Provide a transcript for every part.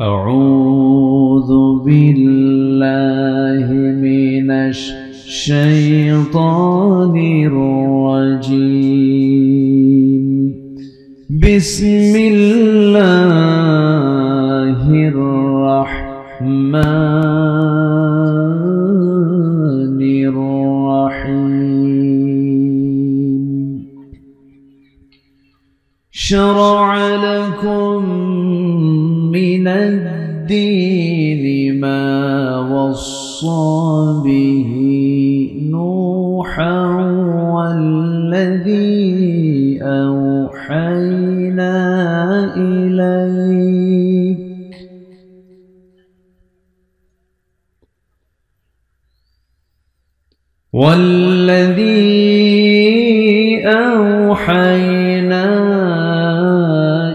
أعوذ بالله من الشيطان الرجيم. بسم الله الرحمن الرحيم. شرع لكم من الدين ما وصى به نوحا والذي أوحينا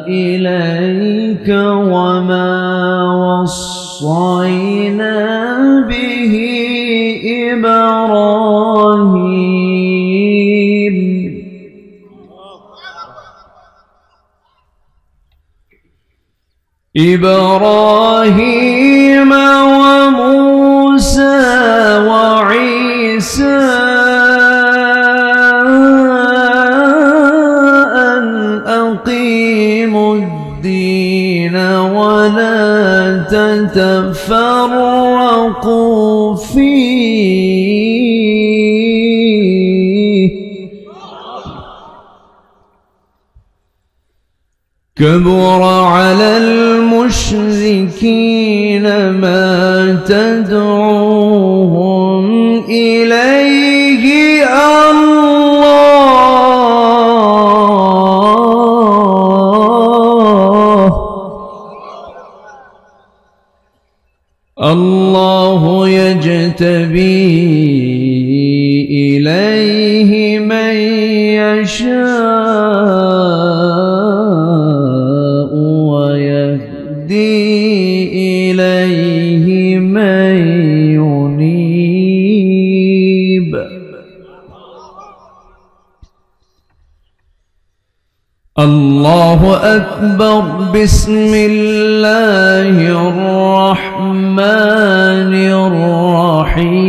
إليك وما وصينا به إبراهيم وموسى وعيسى أن أقيموا الدين ولا تتفرقوا فيه. كبر على المشركين ما تدعوهم إليه الله يجتبي إليه من يشاء ويهدي إليه من ينيب. الله أكبر. بسم الله الرحمن الرحيم.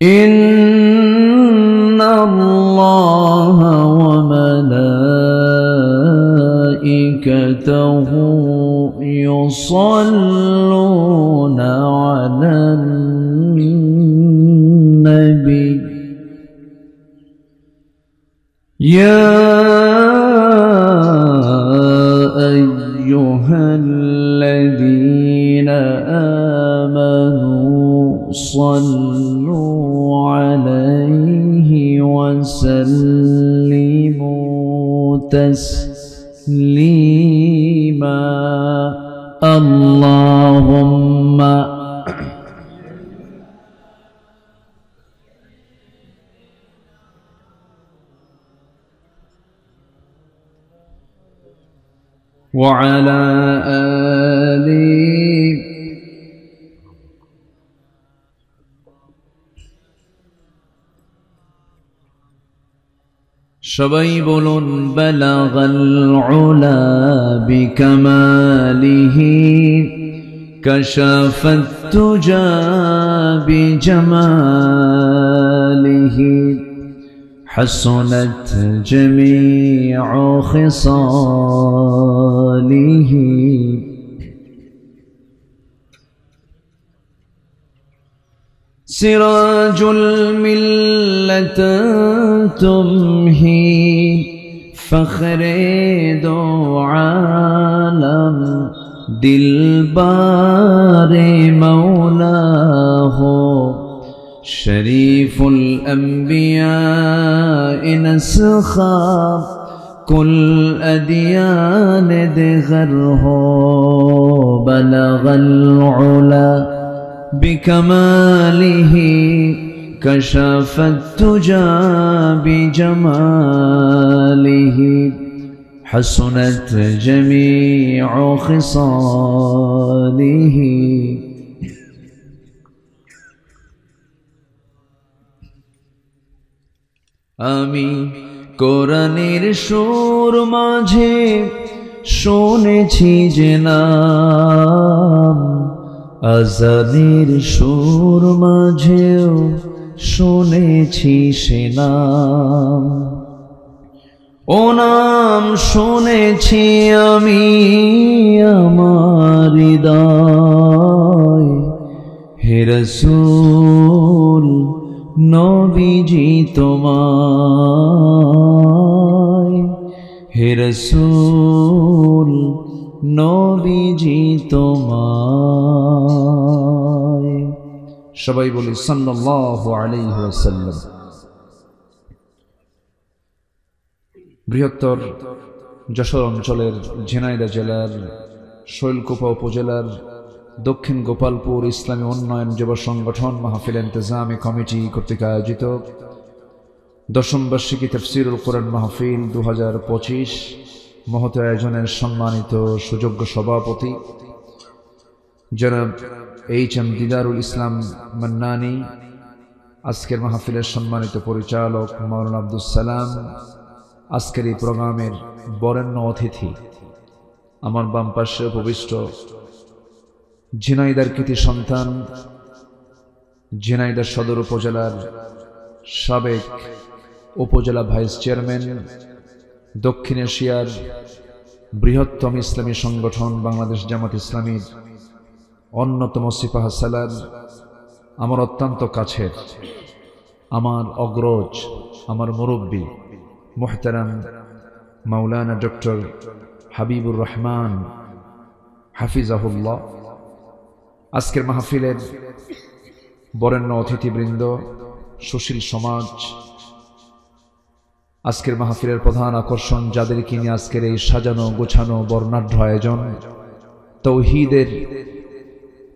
إن الله وملائكته يصلون على النبي. يا أيها الذين آمنوا صلوا عليه وسلموا تسليما. اللهم وعلى آله সবাই বলুন بلغ العلا بكماله كشف التجى بجماله حسنت جميع خصاله. سراج الملة تمهي فخر دو عالم دلبار مولاه شريف الأنبياء نسخا كل أديان دغره. بلغ العلا بكماله كشف التجى بجماله حسنت جميع خصاله. আমি কোরআনের সুর মাঝে শুনেছি যে নাম, আজানের সুর মাঝেও শুনেছি সে নাম। ও নাম শুনেছি আমি আমার হৃদয়, হে রাসূল নবীজি তোমায়, হে রাসূল নবীজি তোমায়। সবাই বলি সাল্লাল্লাহু আলাইহি ওয়াসাল্লাম। বৃহত্তর যশোর অঞ্চলের ঝিনাইদহ জেলার শৈলকুপা উপজেলার দক্ষিণ গোপালপুর ইসলামী উন্নয়ন যুব সংগঠন মাহফিল ইন্তেজামি কমিটি কর্তৃক আয়োজিত দশম বার্ষিকী তাফসীরুল কোরআন মাহফিল 2025 মহৎ আয়োজনের সম্মানিত সুযোগ্য সভাপতি জনাব এইচ.এম. দিদারুল ইসলাম মান্নানী, আজকের মাহফিলের সম্মানিত পরিচালক মাওলানা আব্দুস সালাম, আজকের এই প্রোগ্রামের বরেণ্য অতিথি আমার বাম পাশে উপবিষ্ট ঝিনাইদহের কৃতি সন্তান, ঝিনাইদহ সদর উপজেলার সাবেক উপজেলা ভাইস চেয়ারম্যান, দক্ষিণ এশিয়ার বৃহত্তম ইসলামী সংগঠন বাংলাদেশ জামাত ইসলামীর অন্যতম সিপাহসালার, আমার অত্যন্ত কাছের, আমার অগ্রজ, আমার মুরব্বী মুহতারাম মাওলানা ডক্টর হাবিবুর রহমান হাফিজাহুল্লাহ, আজকের মাহফিলের বরেণ্য অতিথিবৃন্দ, সুশীল সমাজ, আজকের মাহফিলের প্রধান আকর্ষণ যাদেরকে নিয়ে আজকের এই সাজানো গোছানো বর্ণাঢ্য আয়োজন, তৌহিদের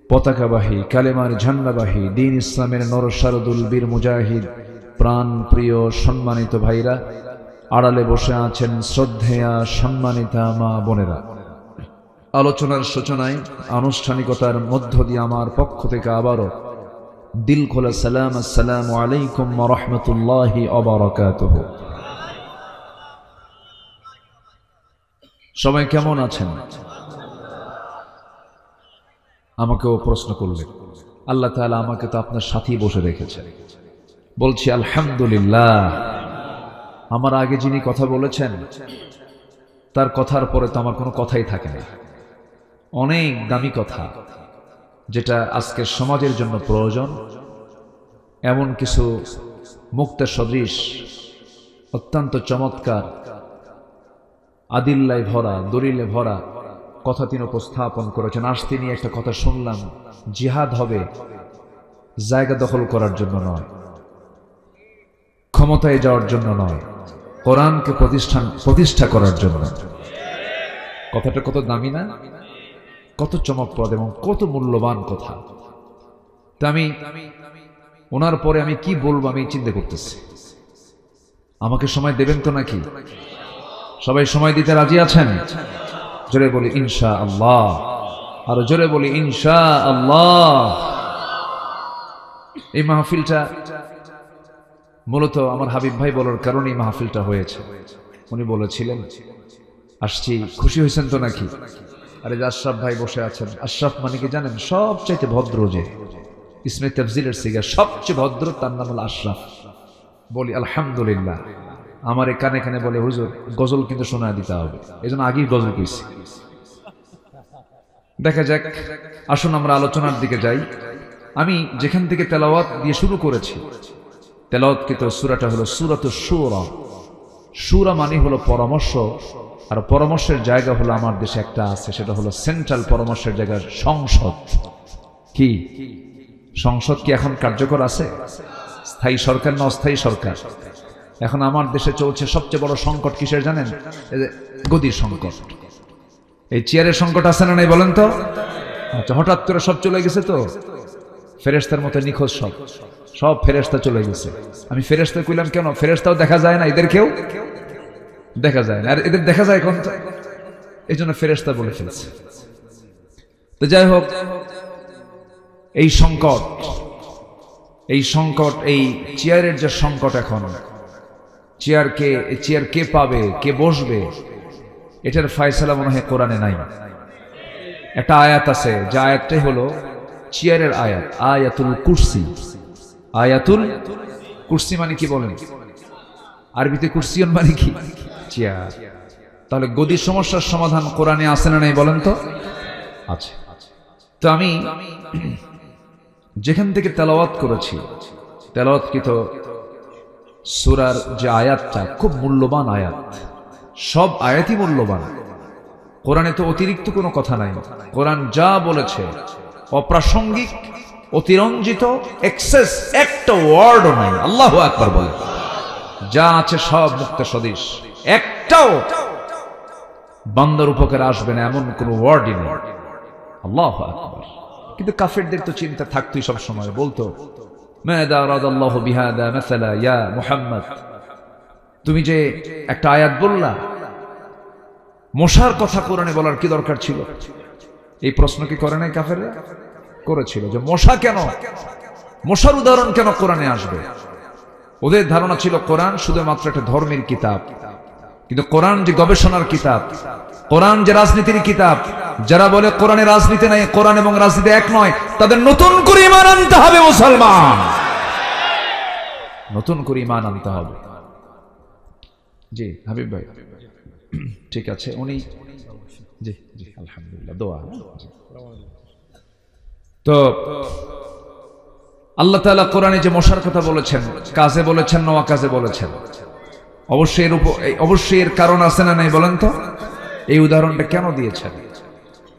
পতাকাবাহী, কালেমার ঝান্ডাবাহী, দ্বীন ইসলামের নরসারদুল বীর মুজাহিদ, প্রাণ প্রিয় সম্মানিত ভাইরা, আড়ালে বসে আছেন শ্রদ্ধেয়া সম্মানিতা মা বোনেরা। আলোচনার সূচনায় আনুষ্ঠানিকতার মধ্য দিয়ে আমার পক্ষ থেকে আবারও দিল খোলা সালাম, আসসালামু আলাইকুম ওয়া রাহমাতুল্লাহি ওয়া বারাকাতুহু। সবাই কেমন আছেন? আমাকেও প্রশ্ন করলেন। আল্লাহ তাআলা আমাকে তো আপনার সাথেই বসে রেখেছেন, বলছি আলহামদুলিল্লাহ। আমার আগে যিনি কথা বলেছেন তার কথার পরে তো আমার কোনো কথাই থাকে না। অনেক দামি কথা, যেটা আজকের সমাজের জন্য প্রয়োজন, এমন কিছু মুক্তা সদৃশ অত্যন্ত চমৎকার আদিল্লায় ভরা, দলিলে ভরা কথা তিনি উপস্থাপন করেছেন। আজ তিনি একটা কথা শুনলাম, জিহাদ হবে জায়গা দখল করার জন্য নয়, ক্ষমতায় যাওয়ার জন্য নয়, কোরআনকে প্রতিষ্ঠা করার জন্য। কথাটা কত দামি না, কত চমকপ্রদ এবং কত মূল্যবান কথা। তা আমি ওনার পরে আমি কি বলবো আমি চিন্তা করতেছি। আমাকে সময় দেবেন তো নাকি? সবাই সময় দিতে রাজি আছেন? জোরে বলি ইনশাআল্লাহ, আর জোরে বলি ইনশাআল্লাহ। এই মাহফিলটা মূলত আমার হাবিব ভাই বলার কারণে এই মাহফিলটা হয়েছে। উনি বলেছিলেন আসছি, খুশি হয়েছেন তো নাকি? আরে যে আশরাফ ভাই বসে আছেন, আশরাফ মানে কি জানেন? সবচাইতে ভদ্র, যে ইসমে তাফজিলের সিগা সবচেয়ে ভদ্র, তার নাম হল আশরাফ। বলি আলহামদুলিল্লাহ। আমার কানে কানে বলে হুজুর গজল কিন্তু শোনা দিতে হবে, এই জন্য আগেই গজল কইছি। দেখা যাক, আসুন আমরা আলোচনার দিকে যাই। আমি যেখান থেকে তেলাওয়াত দিয়ে শুরু করেছি, তেলাওয়াতকৃত সূরাটা হলো সূরাতুশ শূরা। শূরা মানে হলো পরামর্শ, আর পরামর্শের জায়গা হলো আমার দেশে একটা আছে, সেটা হলো সেন্ট্রাল পরামর্শের জায়গা, সংসদ। কি সংসদ কি এখন কার্যকর আছে? স্থায়ী সরকার না অস্থায়ী সরকার? এখন আমার দেশে চলছে সবচেয়ে বড় সংকট কিসের জানেন? গদির সংকট। এই চেয়ারের সংকট আছে না নাই বলেন তো? আচ্ছা, হঠাৎ করে সব চলে গেছে তো, ফেরেশতার মতো নিখোঁজ সব ফেরেশতা চলে গেছে। আমি ফেরেশতা কইলাম কেন? ফেরেশতাও দেখা যায় না, এদেরকেও দেখা যায় না, আর এদের দেখা যায় কোন? এই জন্য ফেরেশতা বলে ফেলছে। তো যাই হোক, এই সংকট, এই চেয়ারের যে সংকট, এখন চেয়ার কে পাবে, কে বসবে, এটার ফয়সালা মনে হয় কোরআনে নাই। একটা আয়াত আছে, যে আয়াতটাই হলো চেয়ারের আয়াত, আয়াতুল কুরসি। আয়াতুল কুরসি মানে কি বলেন? আরবিতে কুরসিয়ন মানে কি? চেয়ার। তাহলে গদির সমস্যার সমাধান কোরআনে আছে না নাই বলেন তো? আছে। তো আমি যেখান থেকে তেলাওয়াত করেছি, তেলাওয়াতকৃত সূরার যে আয়াতটা খুব মূল্যবান আয়াত, সব আয়াতই মূল্যবান। কোরআনে তো অতিরিক্ত কোনো কথা নাই। কোরআন যা বলেছে অপ্রাসঙ্গিক, অতিরঞ্জিত, এক্সেস একটা ওয়ার্ডও নাই। আল্লাহু আকবার বলে, যা আছে সব মুক্তা সদৃশ, একটাও বান্দার উপকারে আসবে না এমন কোন ওয়ার্ডই নেই। আল্লাহু আকবার। কিন্তু কাফেরদের তো চিন্তা থাকতোই সব সময়, বলতো মাযা আরাদাল্লাহু বিহাদা মাসালা ইয়া মুহাম্মদ, তুমি যে একটা আয়াত বললা, মশার কথা কোরআনে বলার কি দরকার ছিল? এই প্রশ্ন কি করে নাই কাফেররা? করেছিল, যে মশা কেন, মশার উদাহরণ কেন কোরআনে আসবে? ওদের ধারণা ছিল কোরআন শুধুমাত্র একটা ধর্মের কিতাব, কিন্তু কোরআন যে গবেষণার কিতাব, কোরআন যে রাজনীতির কিতাব। যারা বলে কোরআনে রাজনীতি নাই, কোরআন এবং রাজনীতি এক নয়, তাদের নতুন করে ঈমান আনতে হবে। মুসলমান, নতুন করে ঈমান আনতে হবে। জি হাবিব ভাই, ঠিক আছে, উনি জি জি আলহামদুলিল্লাহ, দোয়া। তো আল্লাহ তাআলা কোরআনে যে মশার কথা বলেছেন, কাজে বলেছেন না অকাজে বলেছেন, অবশ্যই এর কারণ আছে না নাই বলেন তো? এই উদাহরণটা কেন দিয়েছেন?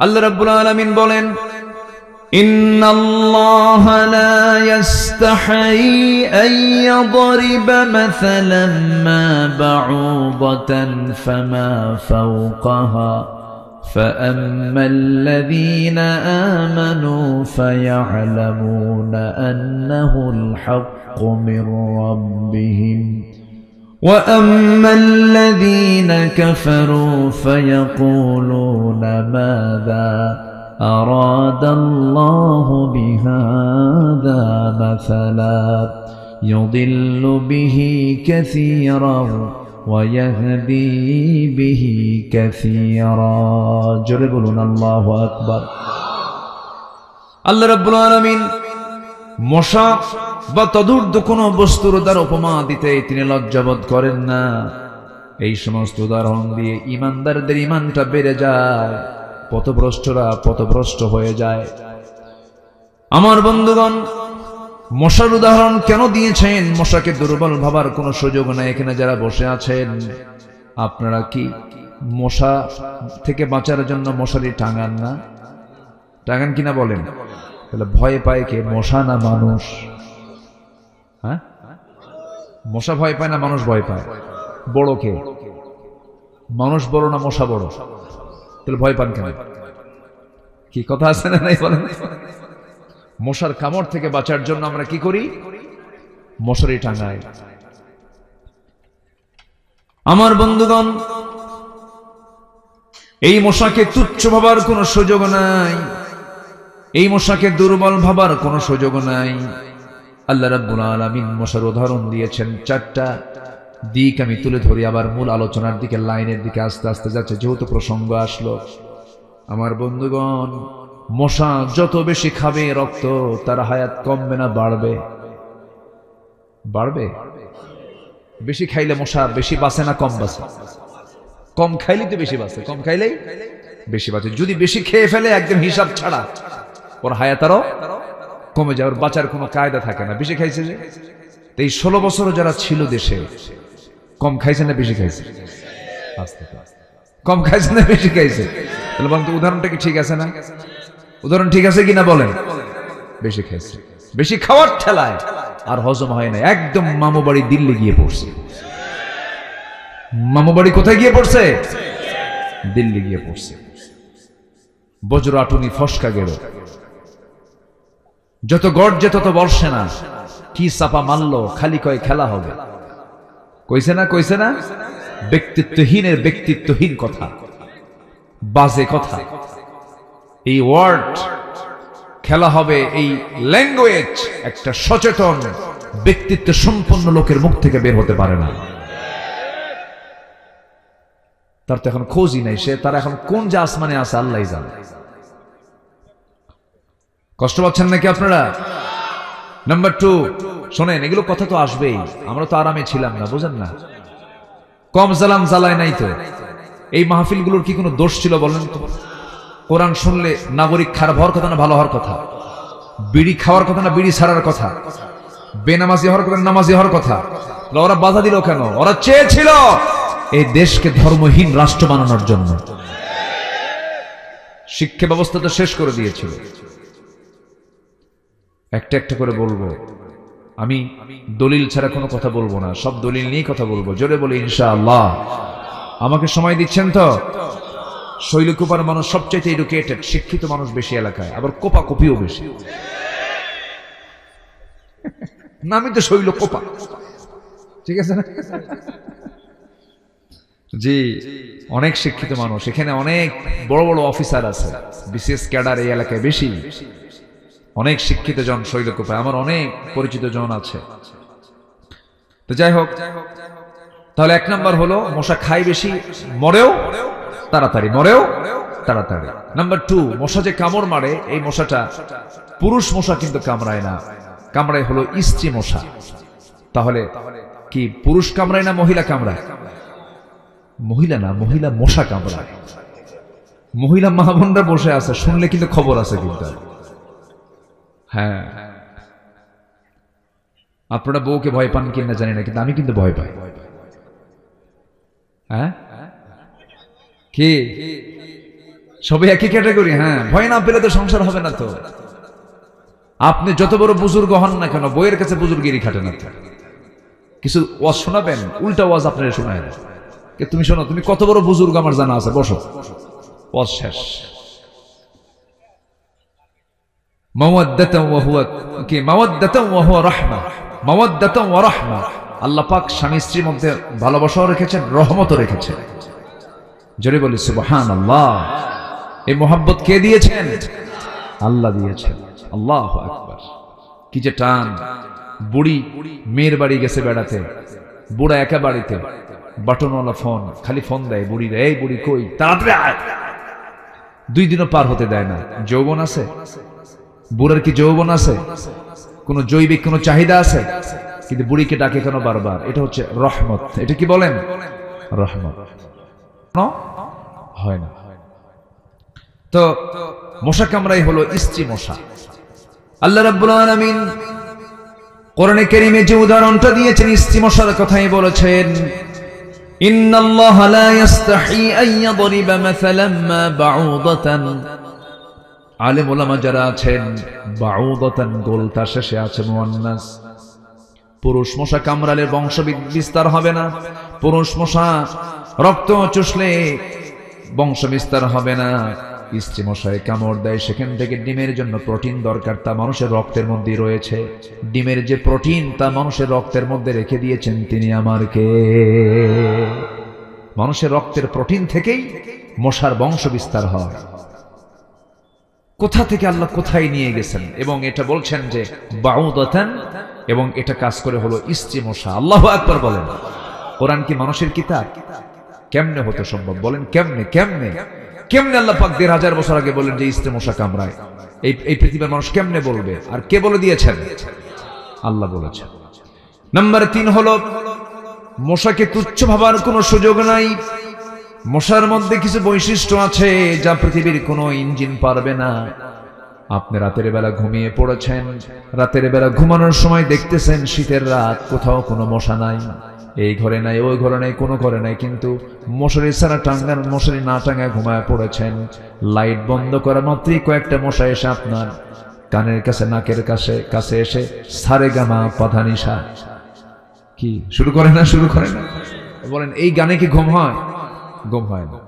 আল্লাহ রাব্বুল আলামিন বলেন, ইন্নাল্লাহা লা ইস্তাহি আন ইয়াদরিবা মাসালান মা বাউদাতান ফামা ফাওকাহা فأما الذين آمنوا فيعلمون أنه الحق من ربهم وأما الذين كفروا فيقولون ماذا أراد الله بهذا مثلا يضل به كثيرا ويهدي به كثيرا جربنا الله أكبر الله رب العالمين মশা বা তদূর্ধ্ব কোন বস্তুর দ্বারা উপমা দিতে তিনি লজ্জাবোধ করেন না। এই সমস্ত উদাহরণ দিয়ে ঈমানদারদের ঈমানটা বেড়ে যায়, পথভ্রষ্টরা পথভ্রষ্ট হয়ে যায়। আমার বন্ধুগণ, মশার উদাহরণ কেন দিয়েছেন? মশাকে দুর্বল ভাবার কোনো সুযোগ নাই। এখানে যারা বসে আছেন, আপনারা কি মশা থেকে বাঁচার জন্য মশারি টাঙান না? টাঙান কিনা বলেন? তাহলে ভয় পায় কে, মশা না মানুষ? হ্যাঁ, মশা ভয় পায় না মানুষ ভয় পায়? বড় কে, মানুষ বড় না মশা বড়? তাহলে ভয় পান কেন? কি কথা আছে না নাই বলেন? মশার কামড় থেকে বাঁচার জন্য আমরা কি করি? মশারি টাঙাই। আমার বন্ধুগণ, এই মশাকে তুচ্ছ ভাবার কোনো সুযোগ নাই, এই মশাকে দুর্বল ভাবার কোনো সুযোগ নাই। আল্লাহ রাব্বুল আলামিন মশার উদাহরণ দিয়েছেন চারটা দিক। আমি তুলে ধরি, আবার মূল আলোচনার দিকে, লাইনের দিকে আস্তে আস্তে যাচ্ছে, যেহেতু প্রসঙ্গ আসলো। আমার বন্ধুগণ, মশা যত বেশি খাবে রক্ত, তার হায়াত কমবে না বাড়বে? বাড়বে। বেশি খাইলে মশা বেশি বাঁচে না কম বাঁচে? কম খাইলেই তো বেশি বাঁচে, কম খাইলেই বেশি বাঁচে। যদি বেশি খেয়ে ফেলে একদম হিসাব ছাড়া, ওর হায়াত আরো কমে যায়, ওর বাঁচার কোনো কায়দা থাকে না। বেশি খাইছে যে, এই 16 বছর যারা ছিল দেশে, কম খাইছে না বেশি খাইছে? কম খাইছে না বেশি খাইছে? তাহলে বলুন তো, উদাহরণটা কি ঠিক আছে না? উদাহরণ ঠিক আছে কিনা বলেন? বেশি খাইছে, বেশি খাওয়ার ঠেলায় আর হজম হয় না, একদম মামু বাড়ি দিল্লি গিয়ে পড়ছে। মামু বাড়ি কোথায় গিয়ে পড়ছে? দিল্লি গিয়ে পড়ছে। বজ্র আটুনি ফসকা গেল, যত গর্জে তত বর্ষে না। কি চাপা মারলো, খালি কয় খেলা হবে। কইছে না, কইছে না? ব্যক্তিত্বহীনের ব্যক্তিত্বহীন কথা, বাজে কথা। এই ওয়ার্ড খেলা হবে, এই ল্যাঙ্গুয়েজ একটা সচেতন ব্যক্তিত্ব সম্পন্ন লোকের মুখ থেকে বের হতে পারে না। তার তো এখন খোঁজই নাই, সে তারা এখন কোন যে আসমানে আছে আল্লাহই জানে। কষ্ট পাচ্ছেন নাকি আপনারা? নাম্বার 2, শোনেন, এগুলো কথা তো আসবেই, আমরা তো আরামে ছিলাম না, বুঝেন না? কম জালাম জ্বালায় নাই তো। এই মাহফিলগুলোর কি কোনো দোষ ছিল বলেন তো? কোরআন শুনলে নাগরিক খারাপ হওয়ার কথা না ভালো হওয়ার কথা? বিড়ি খাওয়ার কথা না বিড়ি ছাড়ার কথা? বেনামাজি হওয়ার কথা নামাজি হওয়ার কথা? ওরা বাধা দিল কেন? ওরা চেয়েছিল এই দেশকে ধর্মহীন রাষ্ট্র বানানোর জন্য। শিক্ষা ব্যবস্থা তো শেষ করে দিয়েছিল। একটা একটা করে বলবো, আমি দলিল ছাড়া কোনো কথা বলবো না, সব দলিল নিয়ে কথা বলবো। জোরে বলি ইনশাআল্লাহ। আমাকে সময় দিচ্ছেন তো? শৈলকুপার মানুষ সবচাইতে এডুকেটেড, শিক্ষিত মানুষ বেশি এলাকায়, আবার কোপা কপিও বেশি। নামই তো শৈল কোপা, ঠিক আছে না? জি, অনেক শিক্ষিত মানুষ এখানে, অনেক বড় বড় অফিসার আছে, বিশেষ ক্যাডার এই এলাকায় বেশি। অনেক শিক্ষিত জন শৈলকুপায়, আমার অনেক পরিচিত জন আছে। তো যাই হোক, তাহলে 1 নাম্বার হলো মশা খায় বেশি, মরেও তাড়াতাড়ি, মরেও তাড়াতাড়ি। নাম্বার 2, মশা যে কামড় মারে, এই মশাটা পুরুষ মশা কিন্তু কামড়ায় না, কামড়ায় হলো স্ত্রী মশা। তাহলে কি পুরুষ কামড়ায় না মহিলা কামড়ায়? মহিলা না, মহিলা মশা কামড়ায়। মহিলা মা বোনরা বসে আছে, শুনলে কিন্তু খবর আছে কিন্তু। হ্যাঁ, আপনারা বউকে ভয় পান কিনা জানি না, কিন্তু আমি কিন্তু ভয় পাই। হ্যাঁ, কি সবাই একই ক্যাটাগরি? হ্যাঁ, ভয় না পেলে তো সংসার হবে না তো। আপনি যত বড় বুজুর্গ হন না কেন, বইয়ের কাছে বুজুর্গিরি খাটে না। কিছু ওয়াজ শোনাবেন, উল্টা ওয়াজ আপনারা শোনায়। তুমি শোনো, তুমি কত বড় বুজুর্গ আমার জানা আছে, বসো, ওয়াজ শেষ। মাওয়াদ্দাতান ওয়া হুয়া কি মাওয়াদ্দাতান ওয়া হুয়া রাহমা, মাওয়াদ্দাতান ওয়া রাহমা। আল্লাহ পাক স্বামী স্ত্রীর মধ্যে ভালোবাসাও রেখেছেন, রহমতও রেখেছেন। জোরে বলি সুবহানাল্লাহ। এই মোহাব্বত কে দিয়েছেন? আল্লাহ দিয়েছেন। আল্লাহু আকবার। কি যে টান! বুড়ি মেয়ের বাড়ি গেছে বেড়াতে, বুড়া একা বাড়িতে, বাটনওয়ালা ফোন, খালি ফোন দেয় বুড়িরা, এই বুড়ি কই, তাড়াতাড়ি আয়। 2 দিনও পার হতে দেয় না। যৌবন আছে? বুড়ার কি যৌবন আছে? কোন জৈবিক কোন চাহিদা আছে? কিন্তু বুড়িকে ডাকে কেন বারবার? এটা হচ্ছে রহমত। এটা কি বলেন? রহমত। হয় না। তো মশা কামড়াই হলো স্ত্রী মশা। আল্লাহ রাব্বুল আলামিন কোরআনে কারীমে যে উদাহরণটা দিয়েছেন স্ত্রী মশার কথাই বলেছেন, ইন্নাল্লাহা লা ইস্তাহি আন ইয়াদরিবা মাসালাম মা বাউদাতান। আলেম ওলামা যারা আছেন, বাউদাতান গোলতা শেষে আছে মুয়ান্নাস। পুরুষ মশা কামড়ালে বংশ বিস্তার হবে না, পুরুষ মশা রক্ত চুষলে বংশ বিস্তার হবে না। স্ত্রী মশায় কামড় দেয়, সেখান থেকে ডিমের জন্য প্রোটিন দরকার, তা মানুষের রক্তের মধ্যে রয়েছে। ডিমের যে প্রোটিন তা মানুষের রক্তের মধ্যে রেখে দিয়েছেন তিনি আমার কে। মানুষের রক্তের প্রোটিন থেকেই মশার বংশ বিস্তার হয়। কোথা থেকে আল্লাহ কোথায় নিয়ে গেছেন, এবং এটা বলছেন যে বাউদাতান, এবং এটা কাজ করে হলো স্ত্রী মশা। আল্লাহু আকবার বলেন। কোরআন কি মানুষের কিতাব? কেমনে হতে সম্ভব বলেন? কেমনে কেমনে কেমনে আল্লাহ পাক 1500 বছর আগে বলেন যে স্ত্রী মশা কামড়ায়? এই পৃথিবীর মানুষ কেমনে বলবে? আর কে বলে দিয়েছেন? আল্লাহ বলেছেন। নাম্বার 3 হলো মশাকে তুচ্ছ ভাবার কোনো সুযোগ নাই। মশার মধ্যে কিছু বৈশিষ্ট্য আছে যা পৃথিবীর কোনো ইঞ্জিন পারবে না। আপনি রাতের বেলা ঘুমিয়ে পড়েছেন, রাতের বেলা ঘুমানোর সময় দেখতেছেন শীতের রাত, কোথাও কোনো মশা নাই, এই ঘরে নাই, ওই ঘরে নাই, কোনো ঘরে নাই, কিন্তু মশারি ছাড়া টাঙ্গান, মশারি না টাঙ্গায় ঘুমায় পড়েছেন। লাইট বন্ধ করা মাত্রই কয়েকটা মশা এসে আপনার কানের কাছে, নাকের কাছে এসে সারেগামা পাধানিসা কি শুরু করে না, শুরু করে না। বলেন এই গানে কি ঘুম হয়? ঘুম হয় না।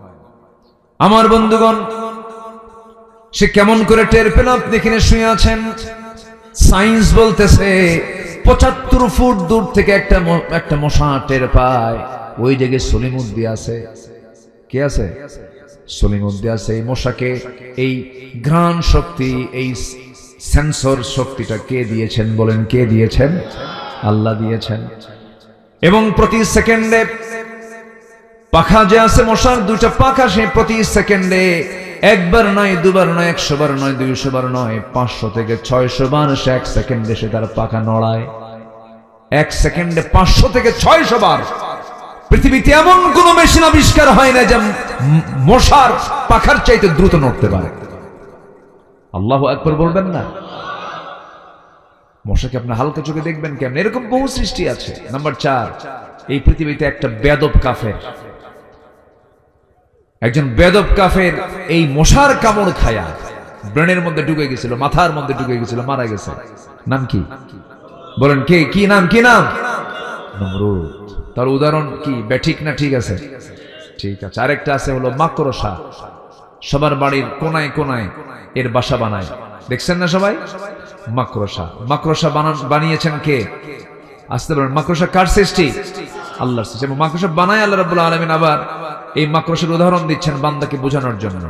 আমার বন্ধুগণ, সে কেমন করে টের পেল আপনি এখানে শুয়ে আছেন? সায়েন্স বলতেছে 75 ফুট দূর থেকে একটা মশা টের পায়। ওই জায়গায় সলিমুদ্দি আছে। কে আছে? সলিমুদ্দি আছে। এই মশাকে এই ঘ্রাণ শক্তি, এই সেন্সর শক্তিটা কে দিয়েছেন বলেন? কে দিয়েছেন? আল্লাহ দিয়েছেন। এবং প্রতি সেকেন্ডে পাখা যে আছে মশার, দুইটা পাখা, সে প্রতি সেকেন্ডে একবার নয়, দুবার নয়, 100 বার নয়, 200 বার নয়, 500 থেকে 600 বার সে এক সেকেন্ডে সে তার পাখা নড়ায়। এক সেকেন্ডে 500 থেকে 600 বার। পৃথিবীতে এমন কোন মেশিন আবিষ্কার হয় না যে মশার পাখার চাইতে দ্রুত নড়তে পারে। আল্লাহু আকবার বলবেন না? মশাকে আপনি হালকা চোখে দেখবেন কেমন? এরকম বহু সৃষ্টি আছে। নাম্বার 4, এই পৃথিবীতে একটা বেয়াদব কাফের, একজন বেয়াদব কাফের এই মশার কামড় খায়া ব্রেনের মধ্যে ঢুকে গেছিল, মাথার মধ্যে ঢুকে গেছিল, মারা গেছে। নাম কি বলেন? কে? কি নাম? কি নাম? নমরুদ। তার উদাহরণ কি? ঠিক না? ঠিক আছে, ঠিক আছে। আরেকটা আছে হলো মাকড়সা। সবার বাড়ির কোনায় কোনায় এর বাসা বানায়, দেখছেন না সবাই? মাকড়সা। মাকড়সা বানিয়েছেন কে? আসতে পারেন। মাকড়সা কার সৃষ্টি? আল্লাহর সৃষ্টি। এবং মাকড়সা বানায় আল্লাহ রাব্বুল আলামিন। আবার এই মাকড়সার উদাহরণ দিচ্ছেন বান্দাকে বোঝানোর জন্য।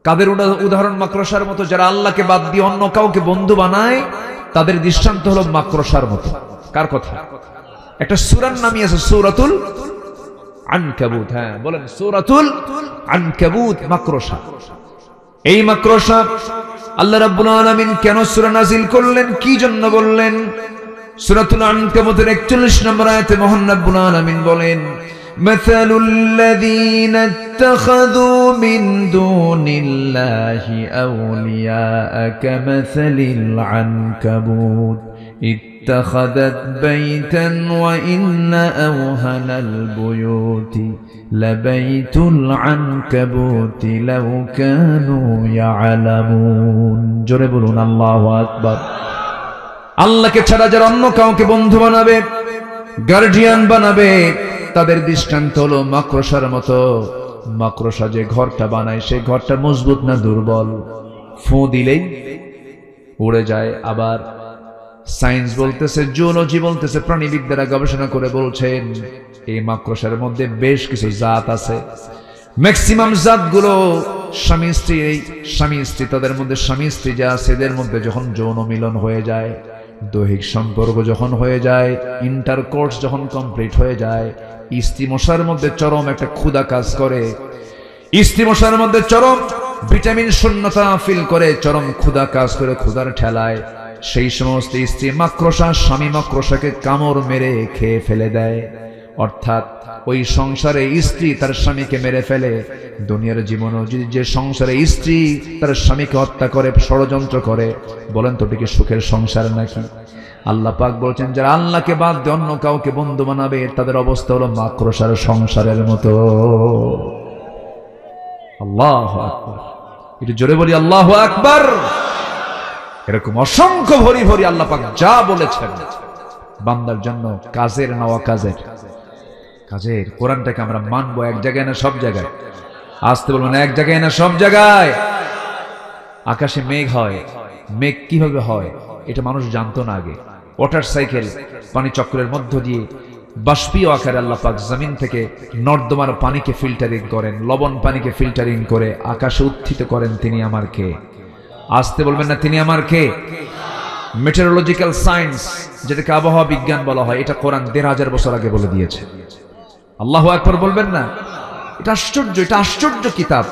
কাদের উদাহরণ? মাকড়সার মতো। যারা আল্লাহকে বাদ দিয়ে অন্য কাউকে বন্ধু বানায়, তাদের দৃষ্টান্ত হলো মাকড়সার মতো। কার কথা? একটা সূরার নামই আছে, সূরাতুল আনকাবুত। হ্যাঁ বলেন, সূরাতুল আনকাবুত। মাকড়সা। এই মাকড়সা আল্লাহ রাব্বুল আলামিন কেন সূরা নাযিল করলেন, কি জন্য বললেন? সূরাতুল আনকাবুতের 41 নম্বর আয়াতে মহান রব্বুল আলামিন বলেন, মাসালুল লাযীনা ইত্তাখাযু মিন দুনিল্লাহি আউলিয়া কামাসালিল আনকাবুত ইত্তাখাযাত বাইতান ওয়া ইন্না আওহানাল বুয়ুতি লাবাইতুল আনকাবুতি লাউ কানু ইয়ালামুন। জোরে বলুন আল্লাহু আকবার। আল্লাহকে ছাড়া যারা অন্য কাউকে বন্ধু বানাবে, গার্ডিয়ান বানাবে, তাদের দৃষ্টান্ত হলো মাকড়সার মতো। মাকড়সা যে ঘরটা বানায়, সেই ঘরটা মজবুত না দুর্বল? ফু দিলেই উড়ে যায়। আবার সায়েন্স বলতেছে, জুলজি বলতেছে, প্রাণীবিদরা গবেষণা করে বলছেন এই মাকড়সার মধ্যে বেশ কিছু জাত আছে। ম্যাক্সিমাম জাতগুলো স্বামী স্ত্রী, তাদের মধ্যে স্বামী স্ত্রী যা আছে, এদের মধ্যে যখন যৌন মিলন হয়ে যায়, দৈহিক সম্পর্ক যখন হয়ে যায়, ইন্টারকোর্স যখন কমপ্লিট হয়ে যায়, স্ত্রী মশার মধ্যে চরম একটা ক্ষুধা কাজ করে। স্ত্রী মশার মধ্যে চরম ভিটামিন শূন্যতা ফিল করে, চরম ক্ষুধা কাজ করে, ক্ষুধার ঠেলায় সেই সমস্ত স্ত্রী মাকড়সা স্বামী মাকড়সাকে কামড় মেরে খেয়ে ফেলে দেয়। অর্থাৎ ওই সংসারে স্ত্রী তার স্বামীকে মেরে ফেলে, দুনিয়ার জীবনও যদি যে সংসারে স্ত্রী তার স্বামীকে হত্যা করে, ষড়যন্ত্র করে, বলেন তো এটি সুখের সংসার নাকি? আল্লাহ পাক বলছেন, যারা আল্লাহকে বাদ দিয়ে অন্য কাউকে বন্ধু বানাবে, তাদের অবস্থা হলো মাকড়সার সংসারের মতো। আল্লাহু আকবার। একটু জোরে বলি আল্লাহু আকবার। এরকম অসংখ্য ভরি ভরি আল্লাহ পাক যা বলেছেন বান্দার জন্য, কাজের না অকাজের? কাজের। কোরআনটাকে আমরা মানবো এক জায়গায় না সব জায়গায়? আসতে বলবেন, এক জায়গায় না সব জায়গায়? আকাশে মেঘ হয়, মেঘ কিভাবে হয় এটা মানুষ জানতো না আগে। ওয়াটার সাইকেল পানি চক্রের মধ্য দিয়ে বাষ্পীয় আকারে আল্লাহ পাক জমিন থেকে নর্দমার পানিকে ফিল্টারিং করেন, লবণ পানিকে ফিল্টারিং করে আকাশে উত্থিত করেন। তিনি আমার কে? আসতে বলবেন না, তিনি আমার কে? মেটেরোলজিক্যাল সায়েন্স, যেটাকে আবহাওয়া বিজ্ঞান বলা হয়, এটা কোরআন ১৫০০ বছর আগে বলে দিয়েছে। আল্লাহু আকবার বলবেন না? এটা আশ্চর্য, এটা আশ্চর্য কিতাব।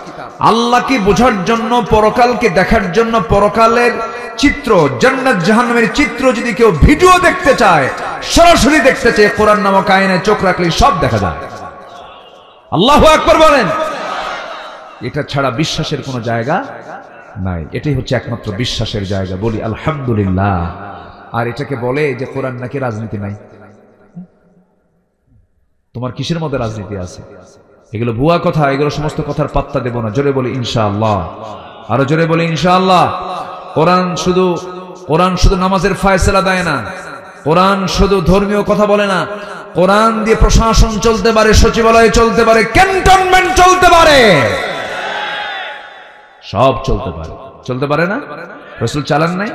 আল্লাহকে বোঝার জন্য, পরকালকে দেখার জন্য, পরকালের চিত্র, জান্নাত জাহান্নামের চিত্র যদি কেউ ভিডিও দেখতে চায়, সরাসরি দেখতে চায়, কোরআন নামক আয়নায় চোখ রাখলেই সব দেখা যায়। আল্লাহু আকবার বলেন। এটা ছাড়া বিশ্বাসের কোনো জায়গা নাই। এটাই হচ্ছে একমাত্র বিশ্বাসের জায়গা। বলি আলহামদুলিল্লাহ। আর এটাকে বলে যে কোরআন নাকি রাজনীতি নাই। তোমার কিসের মধ্যে রাজনীতি আছে? এগুলো ভুয়া কথা, এগুলো সমস্ত কথার পাত্তা দেব না। জোরে বলি ইনশাআল্লাহ। আরো জোরে বলি ইনশাআল্লাহ। কোরআন শুধু নামাজের ফায়সালা দেয় না, কোরআন শুধু ধর্মীয় কথা বলে না। কোরআন দিয়ে প্রশাসন চলতে পারে, সচিবালয় চলতে পারে, ক্যান্টনমেন্ট চলতে পারে, সব চলতে পারে। চলতে পারে না? রাসূল চালান নাই?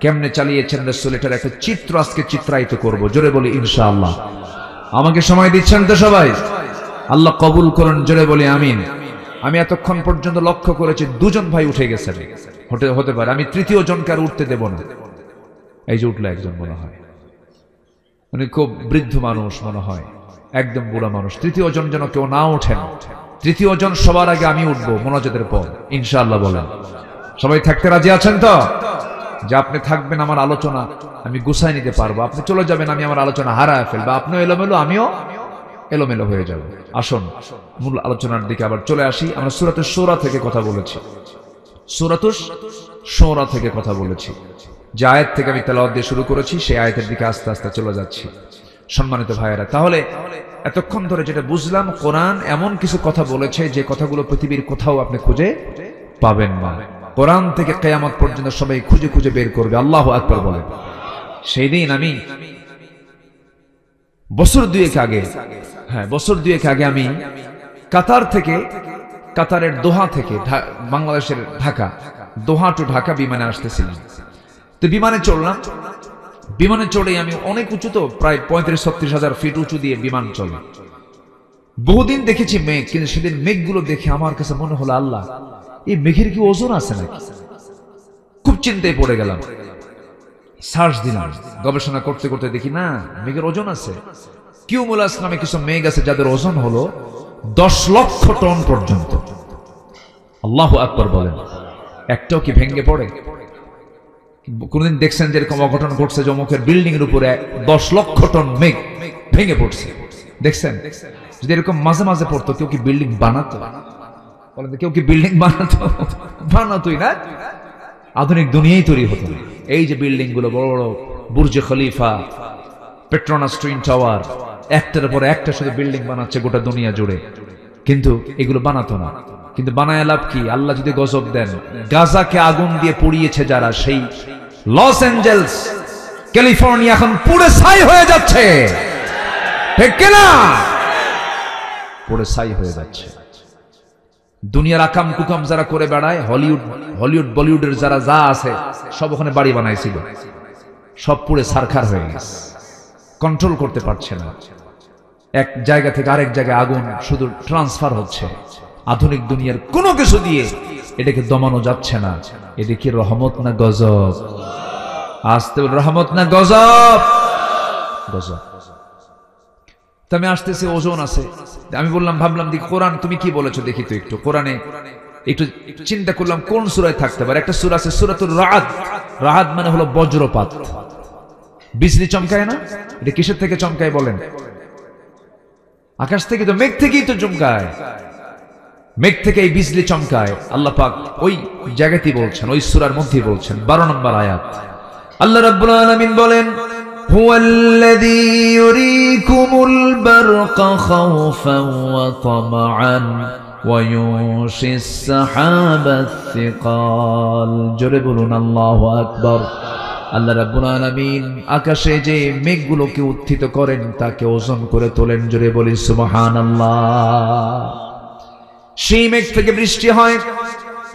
কেমনে চালিয়েছেন রাসূল, এটার একটা চিত্র আজকে চিত্রায়িত করব। জোরে বলি ইনশাআল্লাহ। আমাকে সময় দিচ্ছেন তো সবাই? আল্লাহ কবুল করুন। জোরে বলি আমিন। আমি এতক্ষণ পর্যন্ত লক্ষ্য করেছি 2 জন ভাই উঠে গেছেন। হতে পারে আমি তৃতীয় জনকে আর উঠতে দেব না। এই যে উঠলো একজন, মনে হয় উনি খুব বৃদ্ধ মানুষ, মনে হয় একদম বুড়া মানুষ। তৃতীয় জন যেন কেউ না ওঠেন, তৃতীয় জন সবার আগে আমি উঠবো মোনাজাতের পর, ইনশাআল্লাহ বলেন। সবাই থাকতে রাজি আছেন তো? যে আপনি থাকবেন, আমার আলোচনা আমি গুছাই নিতে পারবো, আপনি চলে যাবেন, আমি আমার আলোচনা হারায় ফেলবো, আপনিও এলোমেলো আমিও এলোমেলো হয়ে যাব। আসুন মূল আলোচনার দিকে আবার চলে আসি। আমরা সূরাতুশ শূরা থেকে কথা বলেছি, সূরাতুশ শূরা থেকে কথা বলেছি। যে আয়াত থেকে আমি তেলাওয়াত দিয়ে শুরু করেছি সেই আয়াতের দিকে আস্তে আস্তে চলে যাচ্ছি। সম্মানিত ভাইয়েরা, তাহলে এতক্ষণ ধরে যেটা বুঝলাম, কোরআন এমন কিছু কথা বলেছে যে কথাগুলো পৃথিবীর কোথাও আপনি খুঁজে পাবেন না। কোরআন থেকে কিয়ামত পর্যন্ত সবাই খুঁজে খুঁজে বের করবে। আল্লাহু আকবার বলেন। সেই দিন আমি বছর দুয়েক আগে আমি কাতার থেকে, কাতারের দোহা থেকে, বাংলাদেশের ঢাকা, দোহা টু ঢাকা বিমানে আসতেছিলাম। তো বিমানে চড়লাম, বিমানে চড়ে আমি অনেক উঁচু, তো প্রায় 35-36 হাজার ফিট উঁচু দিয়ে বিমান চলে। বহুদিন দেখেছি মেঘ, কিন্তু সেদিন মেঘগুলো দেখে আমার কাছে মনে হলো, আল্লাহ, এই মেঘের কি ওজন আছে নাকি? খুব চিন্তায় পড়ে গেলাম, সার্চ দিলাম, গবেষণা করতে করতে দেখি না, মেঘের ওজন আছে। কিউমুলাস নামে কিছু মেঘ আছে যাদের ওজন হলো 10 লক্ষ টন পর্যন্ত। আল্লাহু আকবার বলেন। একটাও কি ভেঙে পড়ে? কোনদিন দেখছেন যে এরকম অঘটন ঘটছে যে অমুকের বিল্ডিং এর উপরে 10 লক্ষ টন মেঘ ভেঙে পড়ছে? দেখছেন? যদি এরকম মাঝে মাঝে পড়তো, কেউ কি বিল্ডিং বানাতো? বলেন, কেউ কি বিল্ডিং বানাতো? বানাতোই না। আধুনিক দুনিয়াই তৈরি হতো না। এই যে বিল্ডিং গুলো, বড় বড় Burj Khalifa, Petronas twin tower, একটার পর একটা শুধু বিল্ডিং বানাচ্ছে গোটা দুনিয়া জুড়ে, কিন্তু এগুলো বানাতো না। কিন্তু বানায় লাভ কি? আল্লাহ যদি গজব দেন, গাজাকে আগুন দিয়ে পুড়িয়েছে যারা, সেই লস অ্যাঞ্জেলস, ক্যালিফোর্নিয়া এখন পুড়ে ছাই হয়ে যাচ্ছে, ঠিক কিনা? পুড়ে ছাই হয়ে যাচ্ছে। দুনিয়ার আকাম কুকাম যারা করে বেড়ায়, হলিউড বলিউডের যারা যা আছে সব ওখানে বাড়ি বানাইছিল, সব পুড়ে ছারখার হয়ে গেছে, কন্ট্রোল করতে পারছে না। এক জায়গা থেকে আরেক জায়গায় আগুন শুধু ট্রান্সফার হচ্ছে। আধুনিক দুনিয়ার কোনো কিছু দিয়ে এটাকে দমানো যাচ্ছে না। এদিকে রহমত না গজব? আসতে বল, রহমত না গজব? গজব। আমি আসতেছে, ওজন আছে। আমি বললাম, ভাবলাম দেখি কোরআন তুমি কি বলেছো দেখি তো একটু। কোরআনে একটু চিন্তা করলাম কোন সূরায় থাকতে পারে। একটা সূরা আছে সূরাতুর রাআদ। রাআদ মানে হলো বজ্রপাত, বিজলি চমকায় না? এটা কিসের থেকে চমকায় বলেন? আকাশ থেকে, তো মেঘ থেকেই তো চমকায়। মেঘ থেকে এই বিজলি চমকায়। আল্লাহ পাক ওই জায়গাতেই বলছেন, ওই সূরার মধ্যেই বলছেন, 12 নম্বর আয়াত। আল্লাহ রাব্বুল আলামিন বলেন, হুয়াল্লাযী ইউরীকুমুল বারকা খাওফান ওয়া তামআন ওয়া ইউনশিস সাহাবাস সিকাল। জোরে বলুন আল্লাহু আকবার। আল্লাহ রাব্বুল আলামিন আকাশে যে মেঘগুলোকে উত্থিত করেন, তাকে ওজন করে তোলেন। জোরে বলি সুবহানাল্লাহ। সেই মেঘ থেকে বৃষ্টি হয়।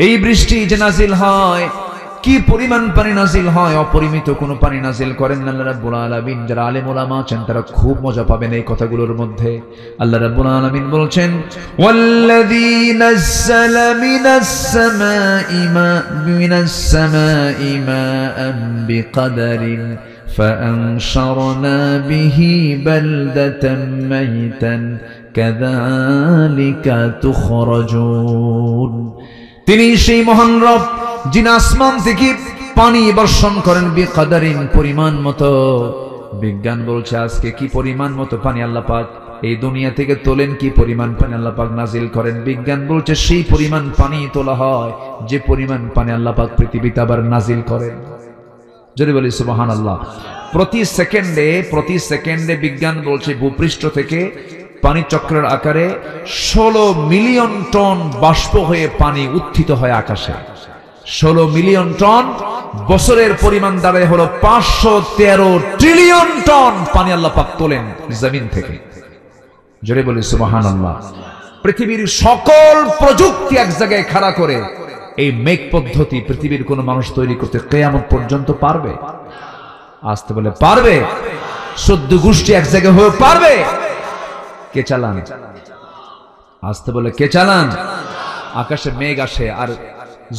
এই বৃষ্টি যে নাজিল হয়, কি পরিমাণ পানি নাজিল হয়, অপরিমিত কোনো পানি নাজিল করেন আল্লাহ রাব্বুল আলামিন। যারা আলেম ওলামা আছেন তারা খুব মজা পাবেন এই কথাগুলোর মধ্যে। আল্লাহ রাব্বুল আলামিন বলছেন, ওয়াল্লাযী নাযালা মিনাস সামাই মাআন বিকাদারিন ফাআনশারনা বিহি বালদাতান মাইতান কাযালিকা তুখরাজুন। তিনি সেই মহান রব যিনি আসমান থেকে পানি বর্ষণ করেন বিকাদারিন, পরিমাণ মতো। বিজ্ঞান বলছে আজকে কি পরিমাণ মতো পানি আল্লাহ পাক এই দুনিয়া থেকে তোলেন, কি পরিমাণ পানি আল্লাহ পাক নাজিল করেন। বিজ্ঞান বলছে সেই পরিমাণ পানি তোলা হয় যে পরিমাণ পানি আল্লাহ পাক পৃথিবীতে আবার নাজিল করেন। যদি বলি সুবহানাল্লাহ। প্রতি সেকেন্ডে বিজ্ঞান বলছে ভূপৃষ্ঠ থেকে পানি চক্রের আকারে 16 মিলিয়ন টন বাষ্প হয়ে পানি উত্থিত হয় আকাশে। 16 মিলিয়ন টন, বছরের পরিমাণ দাঁড়ায় হলো 513 ট্রিলিয়ন টন পানি আল্লাহ পাক তোলেন জমিন থেকে। জোরে বলি সুবহানাল্লাহ। পৃথিবীর সকল প্রযুক্তি এক জায়গায় খাড়া করে এই মেঘ পদ্ধতি পৃথিবীর কোন মানুষ তৈরি করতে কিয়ামত পর্যন্ত পারবে? আসতে বলে পারবে? 14 গোষ্ঠী এক জায়গায় হয়ে পারবে? কে চালান? আসতে বলে কে চালান? আকাশে মেঘ আসে আর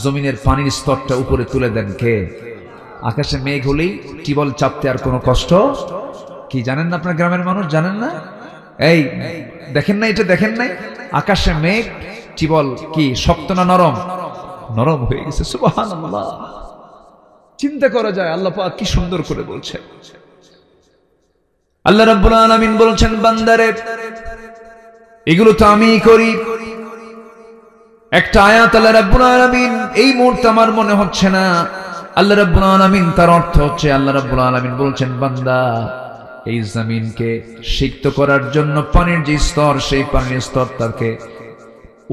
জমিনের পানির স্তরটা উপরে তুলে দেন কে? আকাশে মেঘ হলেই টিবল চাপতে আর কোনো কষ্ট কি জানেন না? আপনার গ্রামের মানুষ জানেন না? এই দেখেন না, এটা দেখেন নাই, আকাশে মেঘ চিবল কি শক্ত না নরম? নরম হয়ে গেছে। সুবহানাল্লাহ, চিন্তা করা যায় আল্লাহ পাক কি সুন্দর করে বলছেন। আল্লাহ রাব্বুল আলামিন বলছেন, বান্দারে এগুলো তো আমিই করি। একটা আয়াত আল্লাহ রাব্বুল আলামিন এই মুহূর্তে আমার মনে হচ্ছে না আল্লাহ রাব্বুল আলামিন তার অর্থ হচ্ছে, আল্লাহ রাব্বুল আলামিন বলছেন, বান্দা এই জমিনকে সিক্ত করার জন্য পানির যে স্তর, সেই পানির স্তর তাকে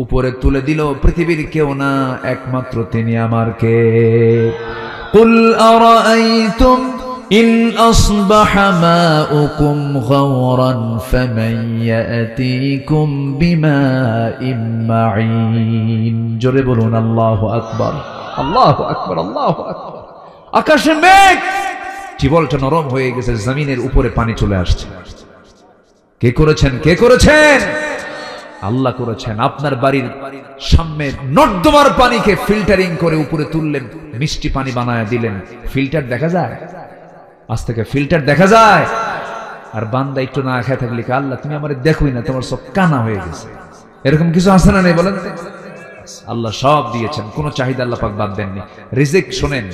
উপরে তুলে দিল পৃথিবীর কেউ না, একমাত্র তিনি আমার কে। কুল আরাআইতুম ইন আসবাহা মাউকুম গাওরান ফামান ইয়াতিকুম বিমাইন মাঈন। জোরে বলুন আল্লাহু আকবার, আল্লাহু আকবার, আল্লাহু আকবার। আকাশে মেঘ চিবলটা নরম হয়ে গেছে, জমিনের উপরে পানি চলে আসছে। কে করেছেন? কে করেছেন? আল্লাহ করেছেন। আপনার বাড়ির সামনে নর্দমার পানিকে ফিল্টারিং করে উপরে তুললেন, মিষ্টি পানি বানায় দিলেন। ফিল্টার দেখা যায়? আজ থেকে ফিল্টার দেখা যায়। আর বান্দা একটু না খেয়ে থাকলে, আল্লাহ তুমি আমার দেখোই না, তোমার সব কানা হয়ে গেছে। এরকম কিছু আছে না নেই বলেন? আল্লাহ সব দিয়েছেন, কোন চাহিদা আল্লাহ পাক বাদ দেননি। রিজিক শোনেন,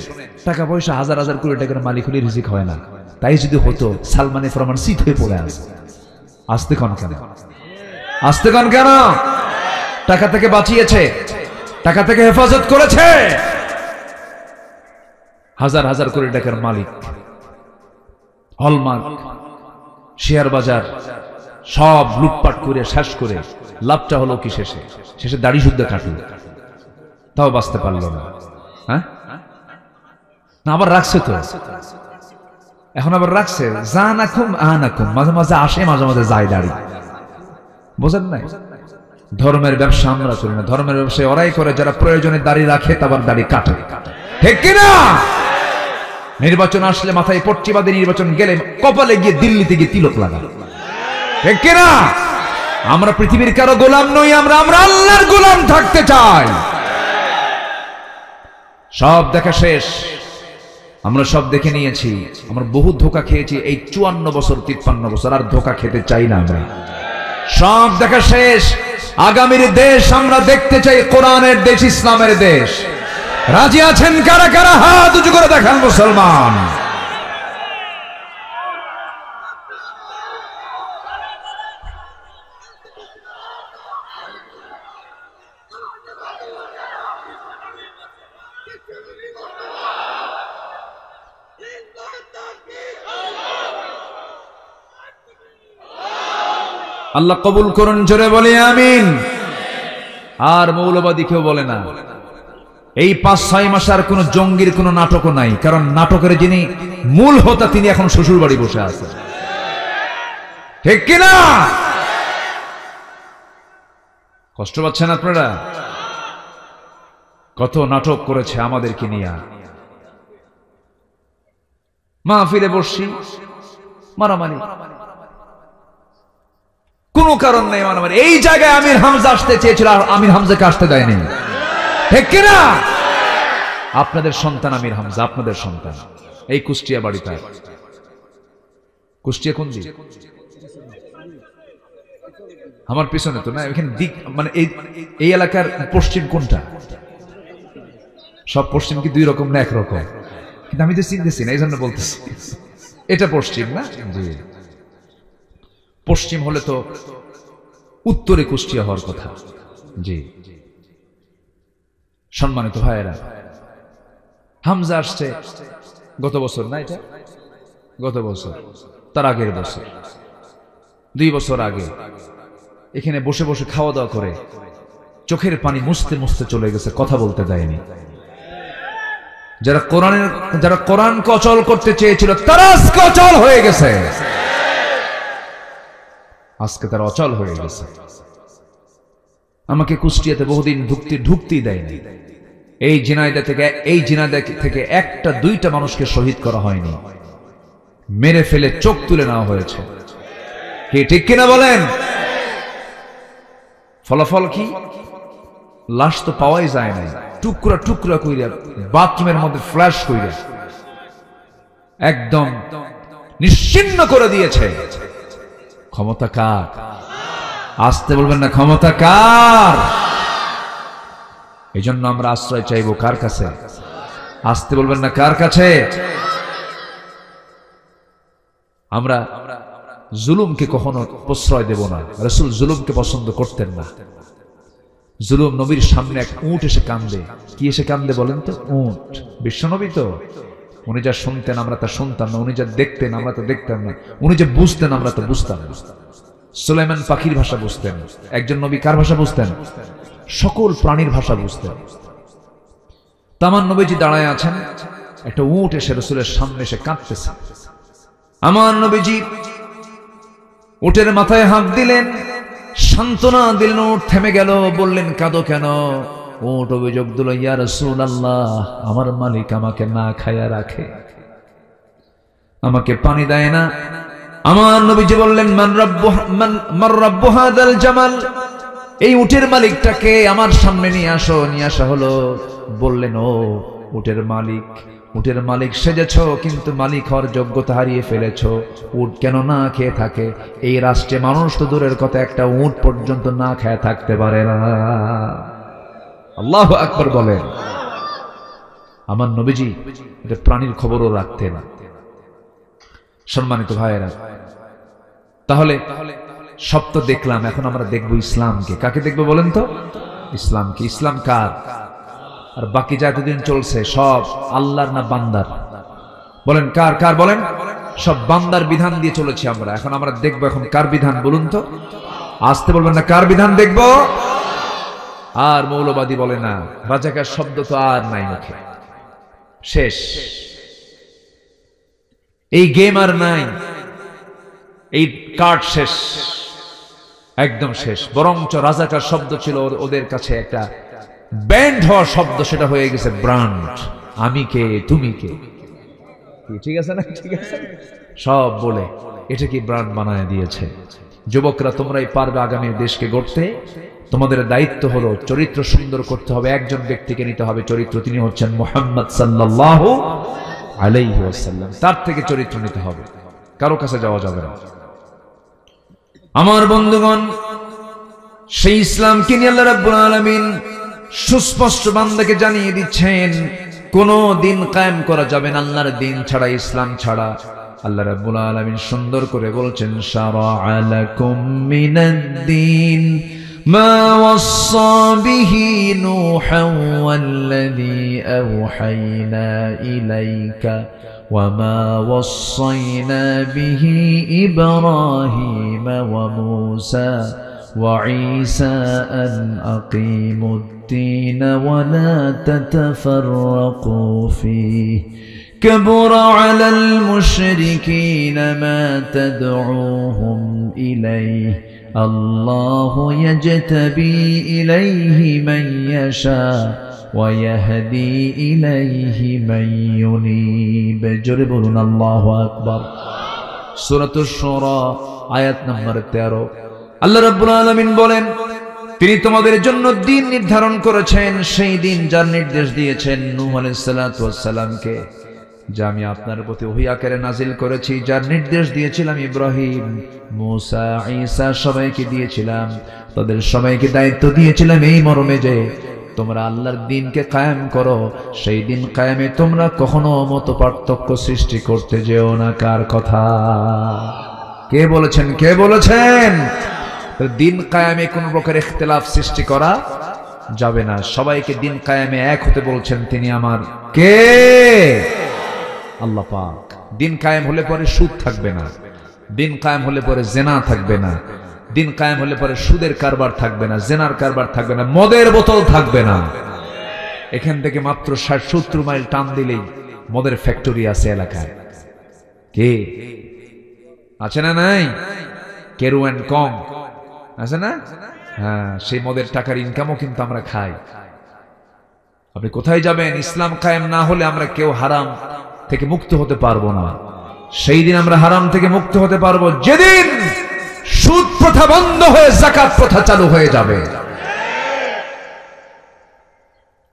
টাকা পয়সা হাজার হাজার কোটি টাকার মালিক হলে রিজিক হয় না। তাই যদি হতো সালমানে ফরমান শীত হয়ে পড়ে আছে। আসতে কন কেন? আসতে কন কেন? টাকা থেকে বাঁচিয়েছে, টাকা থেকে হেফাজত করেছে। হাজার হাজার কোটি টাকার মালিক, হলমার্ক, শেয়ার বাজার সব লুটপাট করে শেষ করে লাভটা হলো কি শেষে? শেষে দাড়ি শুদ্ধ কাটল, তাও বাঁচতে পারলো না। হ্যাঁ না, আবার রাখছে তো, এখন আবার রাখছে। যা নাকুম আনাকুম, মাঝে মাঝে আসে, মাঝে মাঝে যায় দাড়ি। বোঝেন নাই? ধর্মের ব্যবসা আমরা করি না, ধর্মের ব্যবসায় ওরাই করে যারা প্রয়োজনে দাড়ি রাখে, তারপর দাড়ি কাটে। ঠিক কিনা? নির্বাচন আসলে মাথায় পট্টি বাঁধে, নির্বাচন গেলে কপালে গিয়ে দিল্লিতে গিয়ে তিলক লাগা। ঠিক কিনা? আমরা পৃথিবীর কারো গোলাম নই, আমরা আল্লাহর গোলাম থাকতে চাই। সব দেখা শেষ, আমরা সব দেখে নিয়েছি। আমরা বহু ধোঁকা খেয়েছি এই 54 বছর 53 বছর, আর ধোঁকা খেতে চাই না আমরা। সব দেখা শেষ। আগামীর দেশ আমরা দেখতে চাই কোরআনের দেশ, ইসলামের দেশ। রাজি আছেন কারা কারা? হাত উঁচু করে দেখান মুসলমান। আল্লাহ কবুল করুন, জোরে বলি আমিন। আর মৌলবাদী কেউ বলে না। এই 5-6 মাস আর কোন জঙ্গির কোন নাটকও নাই, কারণ নাটকের যিনি মূল হোতা তিনি এখন শ্বশুর বাড়ি বসে আছেন। ঠিক কিনা? কষ্ট পাচ্ছেন আপনারা? কত নাটক করেছে আমাদেরকে নিয়ে। মাহফিলে বসছি, মারামারি, কোন কারণ নেই মারামারি। এই জায়গায় আমির হামজা আসতে চেয়েছিল, আর আমির হামজাকে আসতে দেয়নি। ঠিক কিনা? আপনাদের সন্তান আমির হামজা, আপনাদের সন্তান। এই কুষ্টিয়া বাড়িতে। কুষ্টিয়া কোন দিক? আমার পিছনে তো না, এখানে দিক মানে এই এলাকার পশ্চিম কোনটা? সব পশ্চিম কি 2 রকম না 1 রকম? কিন্তু আমি তো চিনতেছি না, এই জন্য বলতেছি। এটা পশ্চিম না? জি। পশ্চিম হলে তো উত্তরে কুষ্টিয়া হওয়ার কথা। জি। সম্মানিত ভাইয়েরা, হামজা আসছে গত বছর না? এটা গত বছর, তার আগের বছর, 2 বছর আগে এখানে বসে বসে খাওয়া দাওয়া করে চোখের পানি মুছতে মুছতে চলে গেছে, কথা বলতে দেয়নি। যারা কোরআনকে অচল করতে চেয়েছিল তারা আজকে অচল হয়ে গেছে। আজকে তারা অচল হয়ে গেছে। আমাকে কুষ্টিয়াতে বহুদিন ঢুকতেই দেয়নি। এই ঝিনাইদহ থেকে 1-2টা মানুষকে শহীদ করা হয়নি, মেরে ফেলে চোখ তুলে নেওয়া হয়েছে। কি ঠিক কিনা বলেন? ফলাফল কি? লাশ তো পাওয়াই যায় না, টুকরা টুকরা কইরা বাথরুমের মধ্যে ফ্ল্যাশ কইরা একদম নিশ্চিহ্ন করে দিয়েছে। ক্ষমতা কার? আসতে বলবেন না, ক্ষমতা কার? এই জন্য আমরা আশ্রয় চাইবো কার কাছে? আসতে বলবেন না, কার কাছে? আমরা জুলুমকে কখনো প্রশ্রয় দেব না। রাসূল জুলুমকে পছন্দ করতেন না। জুলুম, নবীর সামনে এক উট এসে কান্দে। কি এসে কান্দে বলেন তো? উট। বিশ্বনবী তো, উনি যা শুনতেন আমরা তা শুনতাম না, উনি যা দেখতেন আমরা তো দেখতাম না, উনি যে বুঝতেন আমরা তো বুঝতাম না। সুলাইমান পাখির ভাষা বুঝতেন, একজন নবী কার ভাষা বুঝতেন? সকল প্রাণীর ভাষা বুঝতেন। তামান নবীজি দাঁড়ায় আছেন, একটা উট এসে রাসূলের সামনে এসে কাঁদতেছে। আমার নবীজি উটের মাথায় হাত দিলেন, সান্ত্বনা দিলেন, উট থেমে গেল। বললেন, কাঁদো কেন? উট অভিযোগ দিল, ইয়া রাসূলুল্লাহ, আমার মালিক আমাকে না খায়া রাখে, আমাকে পানি দেয় না। আমার নবীজি বললেন, মান রাব্বু হাদাল জামাল, এই উটের মালিকটাকে আমার সামনে নিয়ে আসো। নিয়ে আসা হলো। বললেন, ও উটের মালিক, উটের মালিক সেজেছো কিন্তু মালিক হওয়ার যোগ্যতা হারিয়ে ফেলেছো। উট কেন না খেয়ে থাকে? এই রাষ্ট্রে মানুষ তো দূরের কথা, একটা উট পর্যন্ত না খেয়ে থাকতে পারে না। আল্লাহু আকবার বলেন। আমার নবীজি এটা প্রাণীর খবরও রাখতেন। সম্মানিত ভাইয়েরা, তাহলে সব তো দেখলাম, এখন আমরা দেখবো ইসলামকে। কাকে দেখবো বলেন তো? ইসলামকে। ইসলাম কার? আর বাকি যা এতদিন চলছে সব আল্লাহর না বান্দার? বলেন কার? কার বলেন? সব বান্দার বিধান দিয়ে চলেছি আমরা। এখন আমরা দেখবো এখন কার বিধান বলুন তো? আসতে বলবেন না, কার বিধান দেখবো? আর মৌলবাদী বলে না, রাজাকার শব্দ তো আর নাই মুখে, শেষ। এই গেম আর নাই, এই কার্ড শেষ, একদম শেষ। বরঞ্চ রাজাকার শব্দ ছিল ওদের কাছে একটা ব্যান্ড হওয়া শব্দ, সেটা হয়ে গেছে ব্র্যান্ড। আমি কে, তুমি কে, ঠিক আছে না? ঠিক আছে, সব বলে এটা কি ব্র্যান্ড বানায় দিয়েছে। যুবকরা, তোমরাই পারবে আগামী দেশকে গড়তে। তোমাদের দায়িত্ব হলো চরিত্র সুন্দর করতে হবে। একজন ব্যক্তিকে নিতে হবে চরিত্র, তিনি হচ্ছেন মুহাম্মদ সাল্লাল্লাহু আলাইহি ওয়াসাল্লাম। তার থেকে চরিত্র নিতে হবে, কারো কাছে যাওয়া যাবে না। আমার বন্ধুগণ, সেই ইসলামকে নিয়ে আল্লাহ রাব্বুল আলামিন সুস্পষ্ট বান্দাকে জানিয়ে দিচ্ছেন, কোন দিন কায়েম করা যাবে না আল্লাহর দিন ছাড়া, ইসলাম ছাড়া। আল্লাহ রাব্বুল আলামিন সুন্দর করে বলছেন, শারা'a লাকুম মিনাদ-দীন মা ওয়াসসা বিহি নূহান ওয়াল্লাযী আওহায়না ইলাইকা وما وصينا به إبراهيم وموسى وعيسى أن أقيموا الدين ولا تتفرقوا فيه كبر على المشركين ما تدعوهم إليه الله يجتبي إليه من يشاء ويهدي إليه من ينيب جربنا الله أكبر سورة الشورى আয়াত নম্বর 13। আল্লাহ রাব্বুল আলামিন বলেন, তিনি তোমাদের জন্য দিন নির্ধারণ করেছেন, সেই দিন যার নির্দেশ দিয়েছেন নূহ আলাইহিস সালাতু ওয়াস সালামকে, যা আমি আপনার প্রতি ওহী আকারে নাজিল করেছি, যার নির্দেশ দিয়েছিলাম ইব্রাহিম, মূসা, ঈসা সবাইকে দিয়েছিলাম। তাদের সবাইকে দায়িত্ব দিয়েছিলাম এই মর্মে যে তোমরা আল্লাহর দ্বীনকে কায়েম করো। সেই দিন কায়েমে তোমরা কখনো মত পার্থক্য সৃষ্টি করতে যেও না। কার কথা? কে বলেছেন? কে বলেছেন? দিন কায়েমে কোন প্রকার ইখতিলাফ সৃষ্টি করা যাবে না। সবাইকে দিন কায়েমে এক হতে বলছেন তিনি আমার কে? আল্লাহ পাক। দিন কায়েম হলে পরে সুদ থাকবে না, দিন কায়েম হলে পরে জেনা থাকবে না, দিন কায়েম হলে পরে সুদের কারবার থাকবে না, জেনার কারবার থাকবে না, মদের বোতল থাকবে না। এখান থেকে মাত্র 60-70 মাইল টান দিলেই মদের ফ্যাক্টরি আছে এলাকায়। কে আছে না? নাই? কেরু এন্ড কং আছে না? হ্যাঁ, সেই মদের টাকার ইনকামও কিন্তু আমরা খাই। আপনি কোথায় যাবেন? ইসলাম কায়েম না হলে আমরা কেউ হারাম থেকে মুক্ত হতে পারবো না। সেই দিন আমরা হারাম থেকে মুক্ত হতে পারবো যেদিন সুদ প্রথা বন্ধ হয়ে যাকাত প্রথা চালু হয়ে যাবে।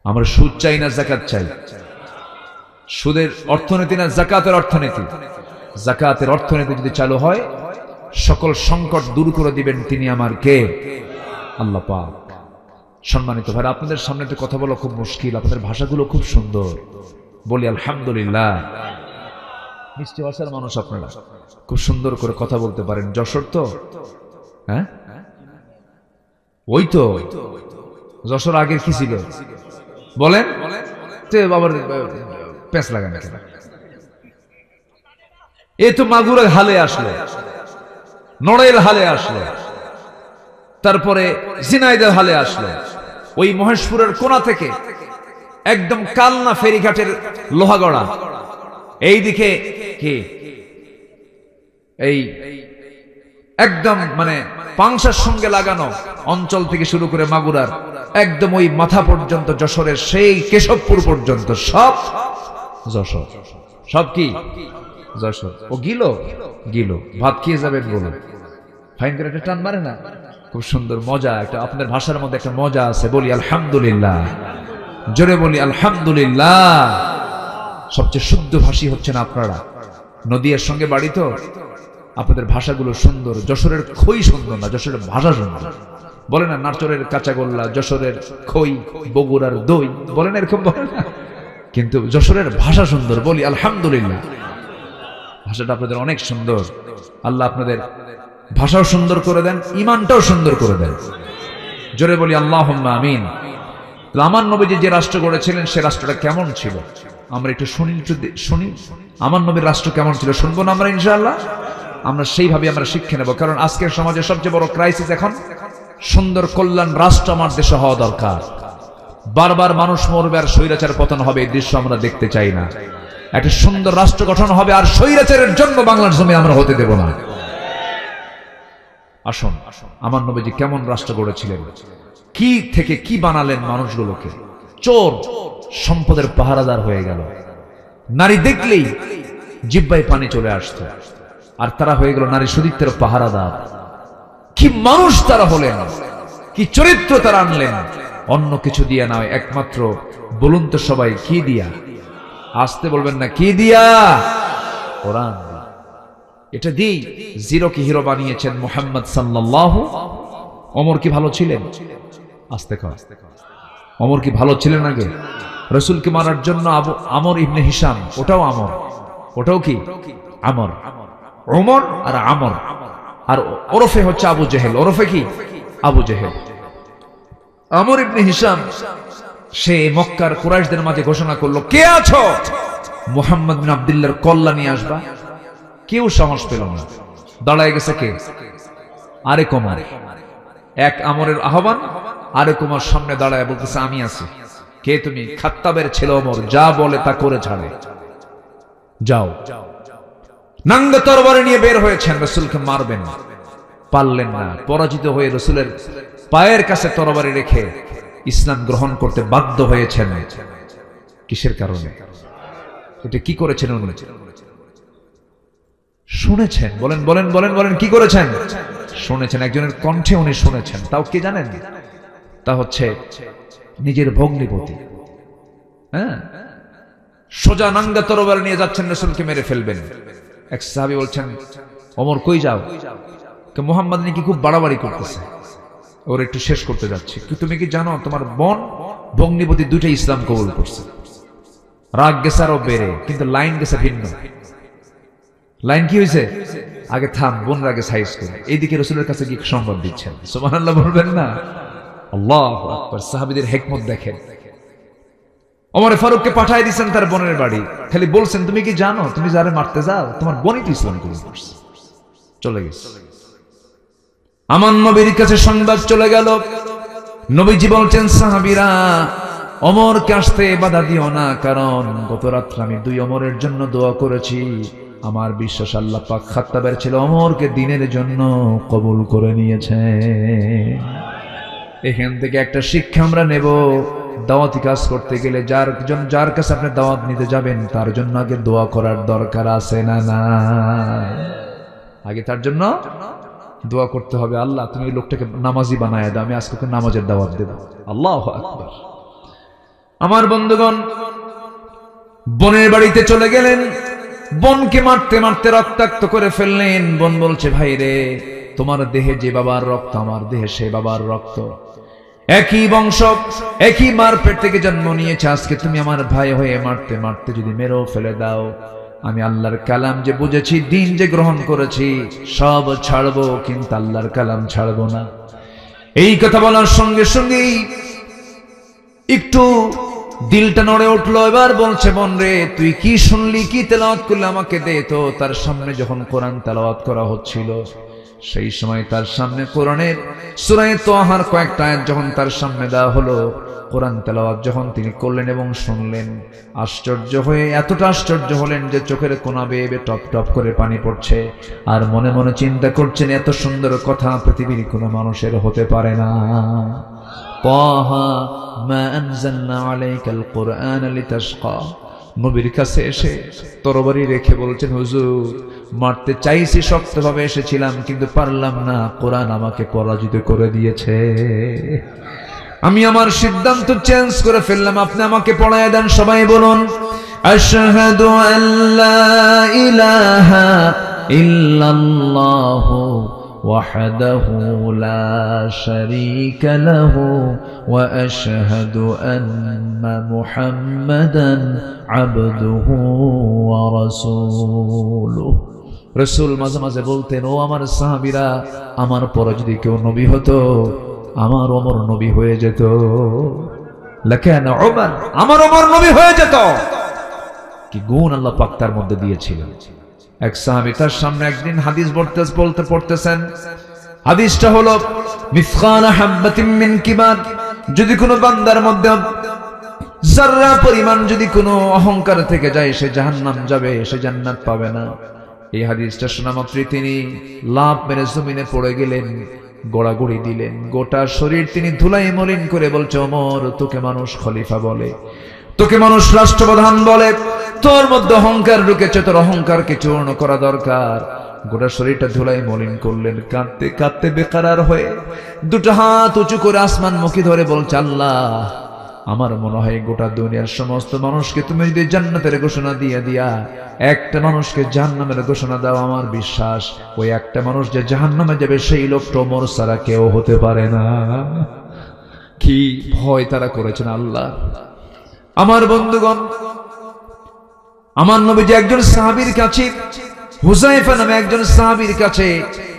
আমরা সুদ চাই না যাকাত চাই? সুদের অর্থনীতি না যাকাতের অর্থনীতি? যাকাতের অর্থনীতি যদি চালু হয় সকল সংকট দূর করে দিবেন তিনি আমার কে? আল্লাহ পাক। সম্মানিত ভাই, আপনাদের সামনে তো কথা বলা খুব মুশকিল, আপনাদের ভাষাগুলো খুব সুন্দর, বলি আলহামদুলিল্লাহ। মিষ্টি ভাষার মানুষ আপনারা, খুব সুন্দর করে কথা বলতে পারেন। যশোর তো, হ্যাঁ ওই তো যশোর আগের কি ছিল বলেন? বাবার পেঁচ লাগান, এ তো মাগুরা হালে আসলো, নড়াইল হালে আসলো, তারপরে ঝিনাইদহ হালে আসলো, ওই মহেশপুরের কোনা থেকে একদম কালনা ফেরিঘাটের লোহাগড়া, এইদিকে কি এই একদম মানে পাংশার সঙ্গে লাগানো অঞ্চল থেকে শুরু করে মাগুরার একদম ওই মাথা পর্যন্ত, যশোরের সেই কেশবপুর পর্যন্ত সব যশোর। সব কি যশোর। ও গিলো গিলো ভাত খেয়ে যাবেন বলুন, ফাইন করে একটা টান মারে না, খুব সুন্দর মজা। একটা আপনাদের ভাষার মধ্যে একটা মজা আছে, বলি আলহামদুলিল্লাহ, জোরে বলি আলহামদুলিল্লাহ। সবচেয়ে শুদ্ধ ভাষী হচ্ছেন আপনারা, নদীর সঙ্গে বাড়ি তো, আপনাদের ভাষাগুলো সুন্দর। যশোরের খই সুন্দর না, যশোরের ভাষা সুন্দর। বলে না নাটোরের কাঁচাগোল্লা, যশোরের খই, বগুড়ার দই, বলে না এরকম বলে না, কিন্তু যশোরের ভাষা সুন্দর, বলি আলহামদুলিল্লাহ। ভাষাটা আপনাদের অনেক সুন্দর, আল্লাহ আপনাদের ভাষাও সুন্দর করে দেন, ইমানটাও সুন্দর করে দেন, জোরে বলি আল্লাহুম্মা আমিন। আমার নবীজি যে রাষ্ট্র গড়েছিলেন সে রাষ্ট্রটা কেমন ছিল আমরা একটু শুনি। আমার নবীর রাষ্ট্র কেমন ছিল শুনবো না আমরা ইনশাআল্লাহ। আমরা সেইভাবে আমরা শিক্ষা নেব, কারণ আজকের সমাজে সবচেয়ে বড় ক্রাইসিস এখন সুন্দর কল্যাণ রাষ্ট্র আমার দেশে হওয়া দরকার। বারবার মানুষ মরবে আর স্বৈরাচার পতন হবে, এই দৃশ্য আমরা দেখতে চাই না। একটা সুন্দর রাষ্ট্র গঠন হবে আর স্বৈরাচারের জন্য বাংলার জমি আমরা হতে দেব না। আসুন, আমার নবীজি কেমন রাষ্ট্র গড়েছিলেন, কি থেকে কি বানালেন মানুষগুলোকে। চোর সম্পদের পাহারাদার হয়ে গেল, নারী দেখলেই জিহ্বায় পানি চলে আসতো, আর তারা হয়ে গেল নারী সুদিত্বের পাহারাদার। কি মানুষ তারা হলেন, কি চরিত্র তারা আনলেন, অন্য কিছু দিয়া নয়, একমাত্র বলুন তো সবাই কি দিয়া? আসতে বলবেন না, কি দিয়া? কোরআন। এটা দিই জিরোকে হিরো বানিয়েছেন মুহাম্মদ সাল্লাল্লাহু। ওমর কি ভালো ছিলেন? আস্তে কর, ওমর কি ভালো ছিলেন আগে? রাসূলকে মারার জন্য আমর ইবনে হিশাম, ওটাও আমর, ওটাও কি আমর, ওমর আর আমর, আর ওরফে হচ্ছে আবু জেহেল, ওরফে কি আবু জেহেল। আমর ইবনে হিশাম সে মক্কার কুরাইশদের মাঝে ঘোষণা করলো, কে আছো মুহাম্মদ বিন আব্দুল্লাহর কল্লা নিয়ে আসবা। কেউ সাহস পেল না, দাঁড়ায় গেছে কে? আরেক ওমর। এক আমরের আহ্বান, আরেক ওমর সামনে দাঁড়ায় বলতেছে, আমি আছি। কে তুমি? খাত্তাবের ছেলে ওমর, যা বলে তা করে ছাড়ে, যাও। নাঙ্গা তরবারি নিয়ে বের হয়েছেন, রাসূলকে মারবেন, পারলেন না, পরাজিত হয়ে রাসূলের পায়ের কাছে তরবারি রেখে ইসলাম গ্রহণ করতে বাধ্য হয়েছেন। কিসের কারণে? এটা কি করেছেন উনি? শুনেছেন, বলেন বলেন বলেন বলেন, কি করেছেন? শুনেছেন, একজনের কণ্ঠে উনি শুনেছেন। তাও কি জানেন? তা হচ্ছে নিজের ভগ্নিপতি। হ্যাঁ, সোজা নাঙ্গা তরবারি নিয়ে যাচ্ছেন, রাসূলকে মেরে ফেলবেন। এক সাহাবী বলছেন, ওমর কই যাও? মুহাম্মদ নাকি খুব বাড়াবাড়ি করতেছে, ওর একটু শেষ করতে যাচ্ছে। তুমি কি জানো তোমার বোন ভগ্নিপতি দুইটাই ইসলাম কবুল করছে? রাগ গেছে আরো বেড়ে, কিন্তু লাইন গেছে ভিন্ন। লাইন কি হয়েছে? আগে থাম, বোন রাগে সাইজ করে। এইদিকে রাসূলের কাছে গিয়ে সংবাদ দিচ্ছেন। সুবহানাল্লাহ বলবেন না? আল্লাহু আকবার। সাহাবীদের হিকমত দেখেন। ওমর ফারুককে পাঠিয়ে দিয়েছেন তার বোনের বাড়ি, খালি বলছেন, তুমি কি জানো তুমি যারে মারতে যাও তোমার বোনই তো ইসলাম কবুল করছে। চলে গেছে। আমার নবীর কাছে সংবাদ চলে গেল। নবীজি বলছেন, সাহাবীরা ওমরকে আসতে বাধা দিও না, কারণ গত রাত্রে আমি দুই ওমরের জন্য দোয়া করেছি। আমার বিশ্বাস আল্লাহ পাক খাত্তাবের ছেলে ওমরকে দ্বীনের জন্য কবুল করে নিয়েছে। এখান থেকে একটা শিক্ষা আমরা নেব, দাওয়াতি কাজ করতে গেলে যার কাছে আপনি দাওয়াত নিতে যাবেন তার জন্য আগে দোয়া করার দরকার আছে না? না, আগে তার জন্য দোয়া করতে হবে, আল্লাহ তুমি এই লোকটাকে নামাজি বানায় দাও, আমি আজকে নামাজের দাওয়াত দেব। আল্লাহু আকবার। আমার বন্ধুগণ বোনের বাড়িতে চলে গেলেন, বোনকে মারতে মারতে রক্তাক্ত করে ফেললেন। বোন বলছে, ভাই রে, তোমার দেহে যে বাবার রক্ত, আমার দেহে সে বাবার রক্ত, একই বংশ, একই মার পেট থেকে জন্ম নিয়েছে। আজকে তুমি আমার ভাই হয়ে মারতে মারতে যদি মেরেও ফেলে দাও, আমি আল্লাহর কালাম যে বুঝেছি, দিন যে গ্রহণ করেছি, সব ছাড়বো, কিন্তু আল্লাহর কালাম ছাড়বো না। এই কথা বলার সঙ্গে সঙ্গেই একটু দিলটা নড়ে উঠলো। এবার বলছে, বোন রে, তুই কি শুনলি, কি তেলাওয়াত করলে আমাকে দে তো। তার সামনে যখন কোরআন তেলাওয়াত করা হচ্ছিল, সেই সময় তার সামনে কোরআনের সূরা তাহার কয়েকটা আয়াত যখন তার সামনে দেওয়া হলো, কোরআন তেলাওয়াত যখন তিনি করলেন এবং শুনলেন, আশ্চর্য হয়ে এতটা আশ্চর্য হলেন যে চোখের কোনা বেয়ে বেয়ে টপ টপ করে পানি পড়ছে। আর মনে মনে চিন্তা করছেন, এত সুন্দর কথা পৃথিবীর কোনো মানুষের হতে পারে না। তাহা মা আনজালনা আলাইকাল কুরআনা লিতাশকা। নবীর কাছে এসে তরবারি রেখে বলছেন, হুজুর, মারতে চাইছি, শক্তভাবে এসেছিলাম, কিন্তু পারলাম না, কোরআন আমাকে পরাজিত করে দিয়েছে। আমি আমার সিদ্ধান্ত চেঞ্জ করে ফেললাম, আপনি আমাকে পড়ায় দেন। সবাই বলুন, আশহাদু আল্লা ইলাহা ইল্লাল্লাহু ওয়াহদাহু লা শারীকা লাহু ওয়া আশহাদু আন্না মুহাম্মাদান আবদুহু ওয়া রাসূলুহু। রাসূল মাঝে মাঝে বলতেন, ও আমার সাহাবীরা, আমার পরে যদি কেউ নবী হতো, আমার ওমর নবী হয়ে যেত। লাকানা উমর, আমার ওমর নবী হয়ে যেত। কি গুণ আল্লাহ পাক তার মধ্যে দিয়েছিলেন। এক সাহাবী তার সামনে একদিন হাদিস পড়তেছেন। হাদিসটা হলো, মিসকাল হাববাতিন মিন কিবার, যদি কোনো বান্দার মধ্যে যাররা পরিমাণ যদি কোনো অহংকার থেকে যায়, সে জাহান্নাম যাবে, সে জান্নাত পাবে না। এই হাদিসটা শোনা মাত্রই তিনি লাফ মেরে জমিনে পড়ে গেলেন, গোড়াগড়ি দিলেন, গোটা শরীর তিনি ধুলাই মলিন করে বলছে, ওমর, তোকে মানুষ খলিফা বলে, তোকে মানুষ রাষ্ট্রপ্রধান বলে, তোর মধ্যে অহংকার ঢুকেছে, তোর অহংকারকে চূর্ণ করা দরকার। গোটা শরীরটা ধুলাই মলিন করলেন, কাঁদতে কাঁদতে বেকারার হয়ে দুটো হাত উঁচু করে আসমানমুখী ধরে বলছে, আল্লাহ, আমার মনে হয় গোটা দুনিয়ার সমস্ত মানুষকে তুমি যদি জান্নাতের ঘোষণা দিয়ে দিয়া একটা মানুষকে জাহান্নামের ঘোষণা দাও, আমার বিশ্বাস ওই একটা মানুষ যে জাহান্নামে যাবে সেই লোকটা ওমর ছাড়া কেউ হতে পারে না। কি ভয় তারা করেছেন আল্লাহ। আমার বন্ধুগণ, আমার নবীজি একজন সাহাবীর কাছে, হুযায়ফা নামে একজন সাহাবীর কাছে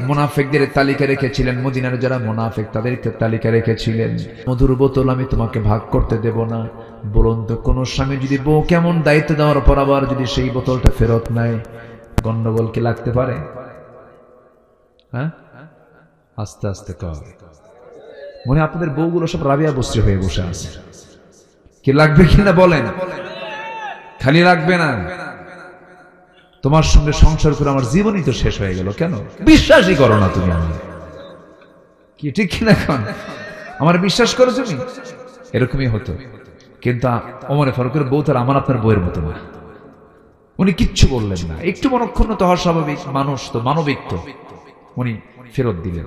মুনাফিকদের তালিকা রেখেছিলেন। মদিনার যারা মুনাফিক তাদেরকে তালিকা রেখেছিলেন। মধুর বোতল আমি তোমাকে ভাগ করতে দেব না। বলুন তো, কোন স্বামী যদি বউ কেমন দায়িত্ব দেওয়ার পর আবার যদি সেই বোতলটা ফেরত নেয়, গন্ডগোল কি লাগতে পারে? হ্যাঁ, আস্তে আস্তে কর। মনে আপনাদের বউগুলো সব রাবিয়া বস্ত্রী হয়ে বসে আছে, কি লাগবে কিনা বলেন? খালি লাগবে না, তোমার সঙ্গে সংসার করে আমার জীবনই তো শেষ হয়ে গেল, কেন বিশ্বাসই করো না তুমি? আমি কি ঠিক কিনা? এখন আমার বিশ্বাস করো তুমি? এরকমই হতো। কিন্তু ওমর ফারুকের বউ তার আমার আপনার বউয়ের মতো না। উনি কিচ্ছু বললেন না, একটু মনক্ষুণ্ণ তো হওয়া স্বাভাবিক, মানুষ তো, মানবিক তো। উনি ফেরত দিলেন,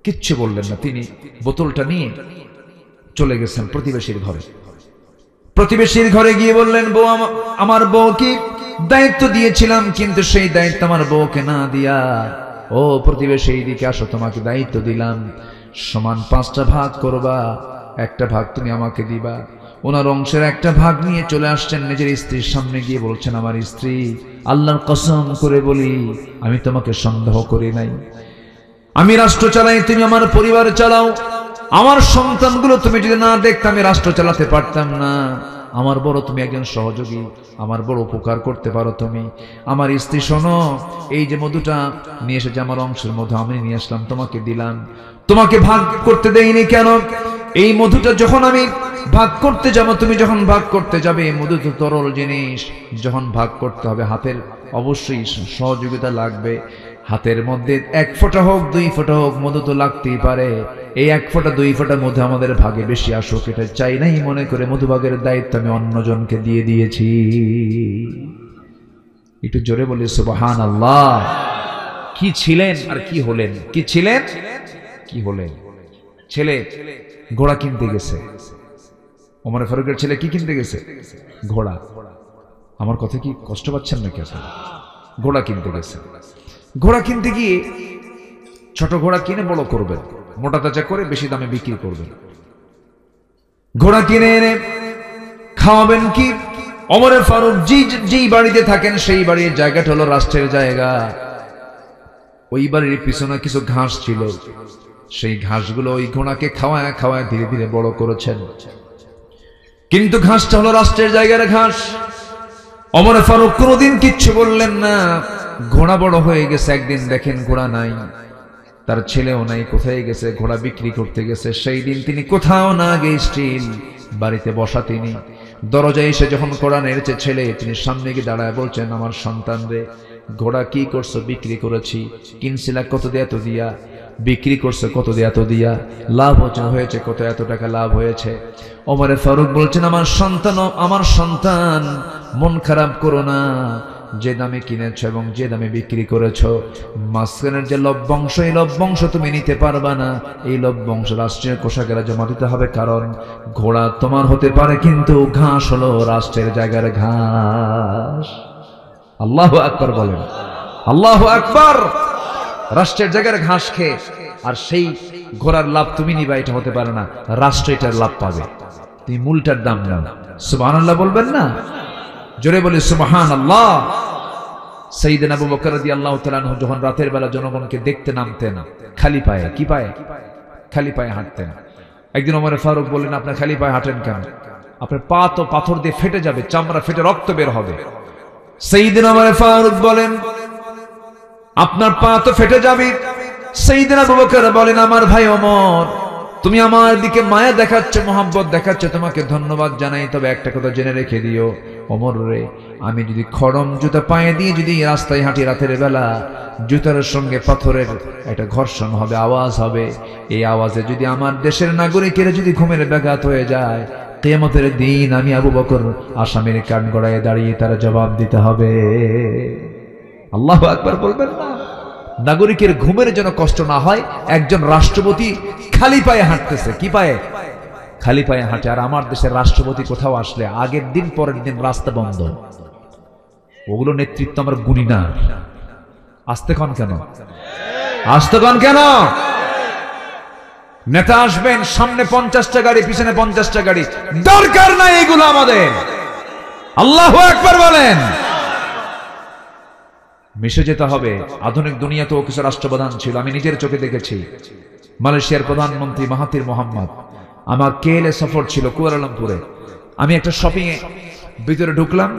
কিচ্ছু বললেন না। তিনি বোতলটা নিয়ে চলে গেছেন প্রতিবেশীর ঘরে। প্রতিবেশীর ঘরে গিয়ে বললেন, বউ, আমার বউকে দায়িত্ব দিয়েছিলাম, কিন্তু সেই দায়িত্ব আমার বউকে না দিয়া, ও প্রতিবেশী এইদিকে আসো, তোমাকে দায়িত্ব দিলাম, সমান 5টা ভাগ করবা, একটা ভাগ তুমি আমাকে দিবা। ওনার অংশের একটা ভাগ নিয়ে চলে আসছেন, নিজের স্ত্রীর সামনে গিয়ে বলছেন, আমার স্ত্রী, আল্লাহর কসম করে বলি, আমি তোমাকে সন্দেহ করি নাই। আমি রাষ্ট্র চালাই, তুমি আমার পরিবার চালাও। আমার সন্তানগুলো তুমি যদি না দেখতে, আমি রাষ্ট্র চালাতে পারতাম না। আমার বড় তুমি একজন সহযোগী, আমার বড় উপকার করতে পারো তুমি। আমার স্ত্রী, শোনো, এই যে মধুটা নিয়ে এসেছে, আমার অংশের মধু আমি নিয়ে আসলাম, তোমাকে দিলাম। তোমাকে ভাগ করতে দেইনি কেন? এই মধুটা যখন আমি ভাগ করতে যাব, তুমি যখন ভাগ করতে যাবে, মধু তো তরল জিনিস, যখন ভাগ করতে হবে হাতের অবশ্যই সহযোগিতা লাগবে। হাতের মধ্যে 1 ফোঁটা হোক 2 ফোঁটা হোক মধু তো লাগতেই পারে। এই 1 ফোঁটা 2 ফোঁটা মধু আমাদের ভাগে বেশি আসুক, এটা চাই নাই মনে করে মধুভাগের দায়িত্ব আমি অন্যজনকে দিয়ে দিয়েছি। একটু জোরে বলি সুবহানাল্লাহ। কি ছিলেন আর কি হলেন? কি ছিলেন, কি হলেন? ছেলে ঘোড়া কিনতে গেছে। ওমর ফারুকের ছেলে কি কিনতে গেছে? ঘোড়া। আমার কথা কি কষ্ট পাচ্ছেন নাকি আসলে? ঘোড়া কিনতে গেছে, ঘোড়া কিনতে গিয়ে ছোট ঘোড়া কিনে বড় করবেন, মোটা তাজা করে বেশি দামে বিক্রি করবেন। ঘোড়া কিনে এনে খাওয়াবেন কি? ওমর ফারুক যেই বাড়িতে থাকেন সেই বাড়ির জায়গাটা হলো রাষ্ট্রের জায়গা। ওই বাড়ির পিছনে কিছু ঘাস ছিল, সেই ঘাসগুলো ওই ঘোড়াকে খাওয়ায় খাওয়ায় ধীরে ধীরে বড় করেছেন। কিন্তু ঘাসটা হলো রাষ্ট্রের জায়গার ঘাস। ওমর ফারুক কোনোদিন কিচ্ছু বললেন না। ঘোড়া বড় হয়ে গেছে, একদিন দেখেন ঘোড়া নাই, তার ছেলেও নাই, কোথায় গেছে? ঘোড়া বিক্রি করতে গেছে। সেই দিন তিনি কোথাও না গিয়ে স্টিল বাড়িতে বসা, তিনি দরজায় এসে যখন ঘোড়া নেড়েছে ছেলে, তিনি সামনে গিয়ে দাঁড়ায় বলছেন, আমার সন্তান রে, ঘোড়া কি করছো? বিক্রি করেছি। কিনছিলা কত দিয়ে? এত দিয়া। বিক্রি করছে কত দিয়ে? এত দিয়া। লাভ হয়েছে কত? এত টাকা লাভ হয়েছে। ওমর ফারুক বলছেন, আমার সন্তান মন খারাপ করো না, যে দামে কিনেছ এবং যে দামে বিক্রি করেছ, মাঝখানের যে লভ্যাংশ, এই লভ্যাংশ তুমি নিতে পারবা না। এই লভ্যাংশ রাষ্ট্রের কোষাগারে জমা দিতে হবে, কারণ ঘোড়া তোমার হতে পারে কিন্তু ঘাস হলো রাষ্ট্রের জায়গার ঘাস। আল্লাহু আকবার বলেন, আল্লাহু আকবার। রাষ্ট্রের জায়গার ঘাস খেয়ে আর সেই ঘোড়ার লাভ তুমি নিবা, এটা হতে পারে না। রাষ্ট্র এটার লাভ পাবে, তুমি মূলটার দাম নাও। সুবহানাল্লাহ বলবেন না? জোরে বলি সুবহানাল্লাহ। সাইয়েদনা আবু বকর রাদিয়াল্লাহু তাআলা আনহু যখন রাতের বেলা জনগণকে দেখতে নামতেন খালি পায়ে, কি পায়ে? খালি পায়ে হাঁটতেন। একদিন ওমর ফারুক বললেন, আপনি খালি পায়ে হাঁটেন কেন? আপনার পা তো পাথর দিয়ে ফেটে যাবে, চামড়া ফেটে রক্ত বের হবে। সাইয়েদনা ওমর ফারুক বলেন, আপনার পা তো ফেটে যাবে। সাইয়েদনা আবু বকর বলেন, আমার ভাই ওমর, তুমি আমার দিকে মায়া দেখাচ্ছ, মোহাব্বত দেখাচ্ছ, তোমাকে ধন্যবাদ জানাই, তবে একটা কথা জেনে রেখে দিও ওমর রে, আমি যদি খড়ম জুতা পায়ে দিয়ে যদি রাস্তায় হাঁটি রাতের বেলা, জুতার সঙ্গে পাথরের একটা ঘর্ষণ হবে, আওয়াজ হবে। এই আওয়াজে যদি আমার দেশের নাগরিকের যদি ঘুমের ব্যাঘাত হয়ে যায়, কিয়ামতের দিন আমি আবু বকর আসামির কান গড়ায় দাঁড়িয়ে তার জবাব দিতে হবে। আল্লাহু আকবার বলবেন না? নাগরিকের ঘুমের যেন কষ্ট না হয়। একজন রাষ্ট্রপতি খালি পায়ে হাঁটতেছে, কি পায়ে? খালি পায়ে হাঁটে। আর আমার দেশের রাষ্ট্রপতি কোথাও আসলে আগের দিন পরের দিন রাস্তা বন্ধ। ওগুলো নেতৃত্ব আমার গুণী না। আসতে কন কেন? আসতে কন কেন? নেতা আসবেন, সামনে 50টা গাড়ি, পিছনে 50টা গাড়ি, দরকার নাই এগুলো আমাদের। আল্লাহু আকবার বলেন। মিশে যেতে হবে। আধুনিক দুনিয়াতেও কিছু রাষ্ট্রপ্রধান ছিল, আমি নিজের চোখে দেখেছি। মালয়েশিয়ার প্রধানমন্ত্রী মাহাথির মোহাম্মদ, আমার কেএলএ সফর ছিল কুয়ালালামপুরে। আমি একটা শপিং এ ভিতরে ঢুকলাম,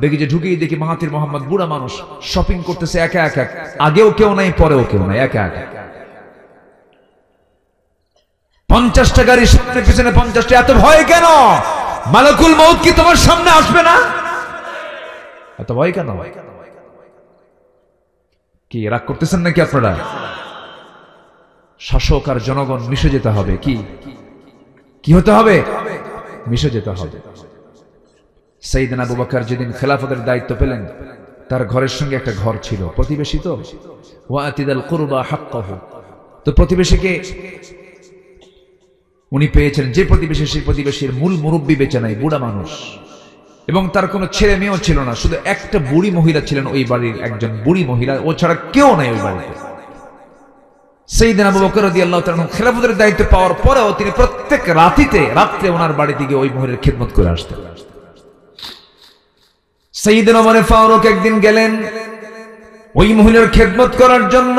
দেখি যে ঢুকেই দেখি মাহাথির মোহাম্মদ বুড়া মানুষ শপিং করতেছে একা একা, আগেও কেউ নাই পরেও কেউ নাই, একা একা। 50টা গাড়ি সামনে পিছনে 50টা। এত ভয় কেন? মালাকুল মউত কি তোমার সামনে আসবে না? এত ভয় কেন? কি রাগ করতেছেন নাকি আপনারা? শাসক আর জনগণ মিশে যেতে হবে। কি হতে হবে? মিশে যেতে হবে। সাইয়েদনা আবু বকর যেদিন খেলাফতের দায়িত্ব পেলেন, তার ঘরের সঙ্গে একটা ঘর ছিল, প্রতিবেশী তো, ওয়াতিদাল কুরবা হাক্কাহু, তো প্রতিবেশীকে উনি পেয়েছেন। যে প্রতিবেশী, সেই প্রতিবেশীর মূল মুরব্বী বেঁচে নাই, বুড়া মানুষ, এবং তার কোনো ছেলে মেয়েও ছিল না, শুধু একটা বুড়ি মহিলা ছিলেন ওই বাড়ির, একজন বুড়ি মহিলা, ও ছাড়া কেউ নাই ওই বাড়িতে। সাইয়েদনা আবু বকর রাদিয়াল্লাহু তাআলা খেলাফতের দায়িত্ব পাওয়ার পরেও তিনি প্রত্যেক রাত্রে ওনার বাড়িতে গিয়ে ওই মহিলার খেদমত করে আসতেন। সাইয়েদনা ওমর ফারুক একদিন গেলেন ওই মহিলার খেদমত করার জন্য।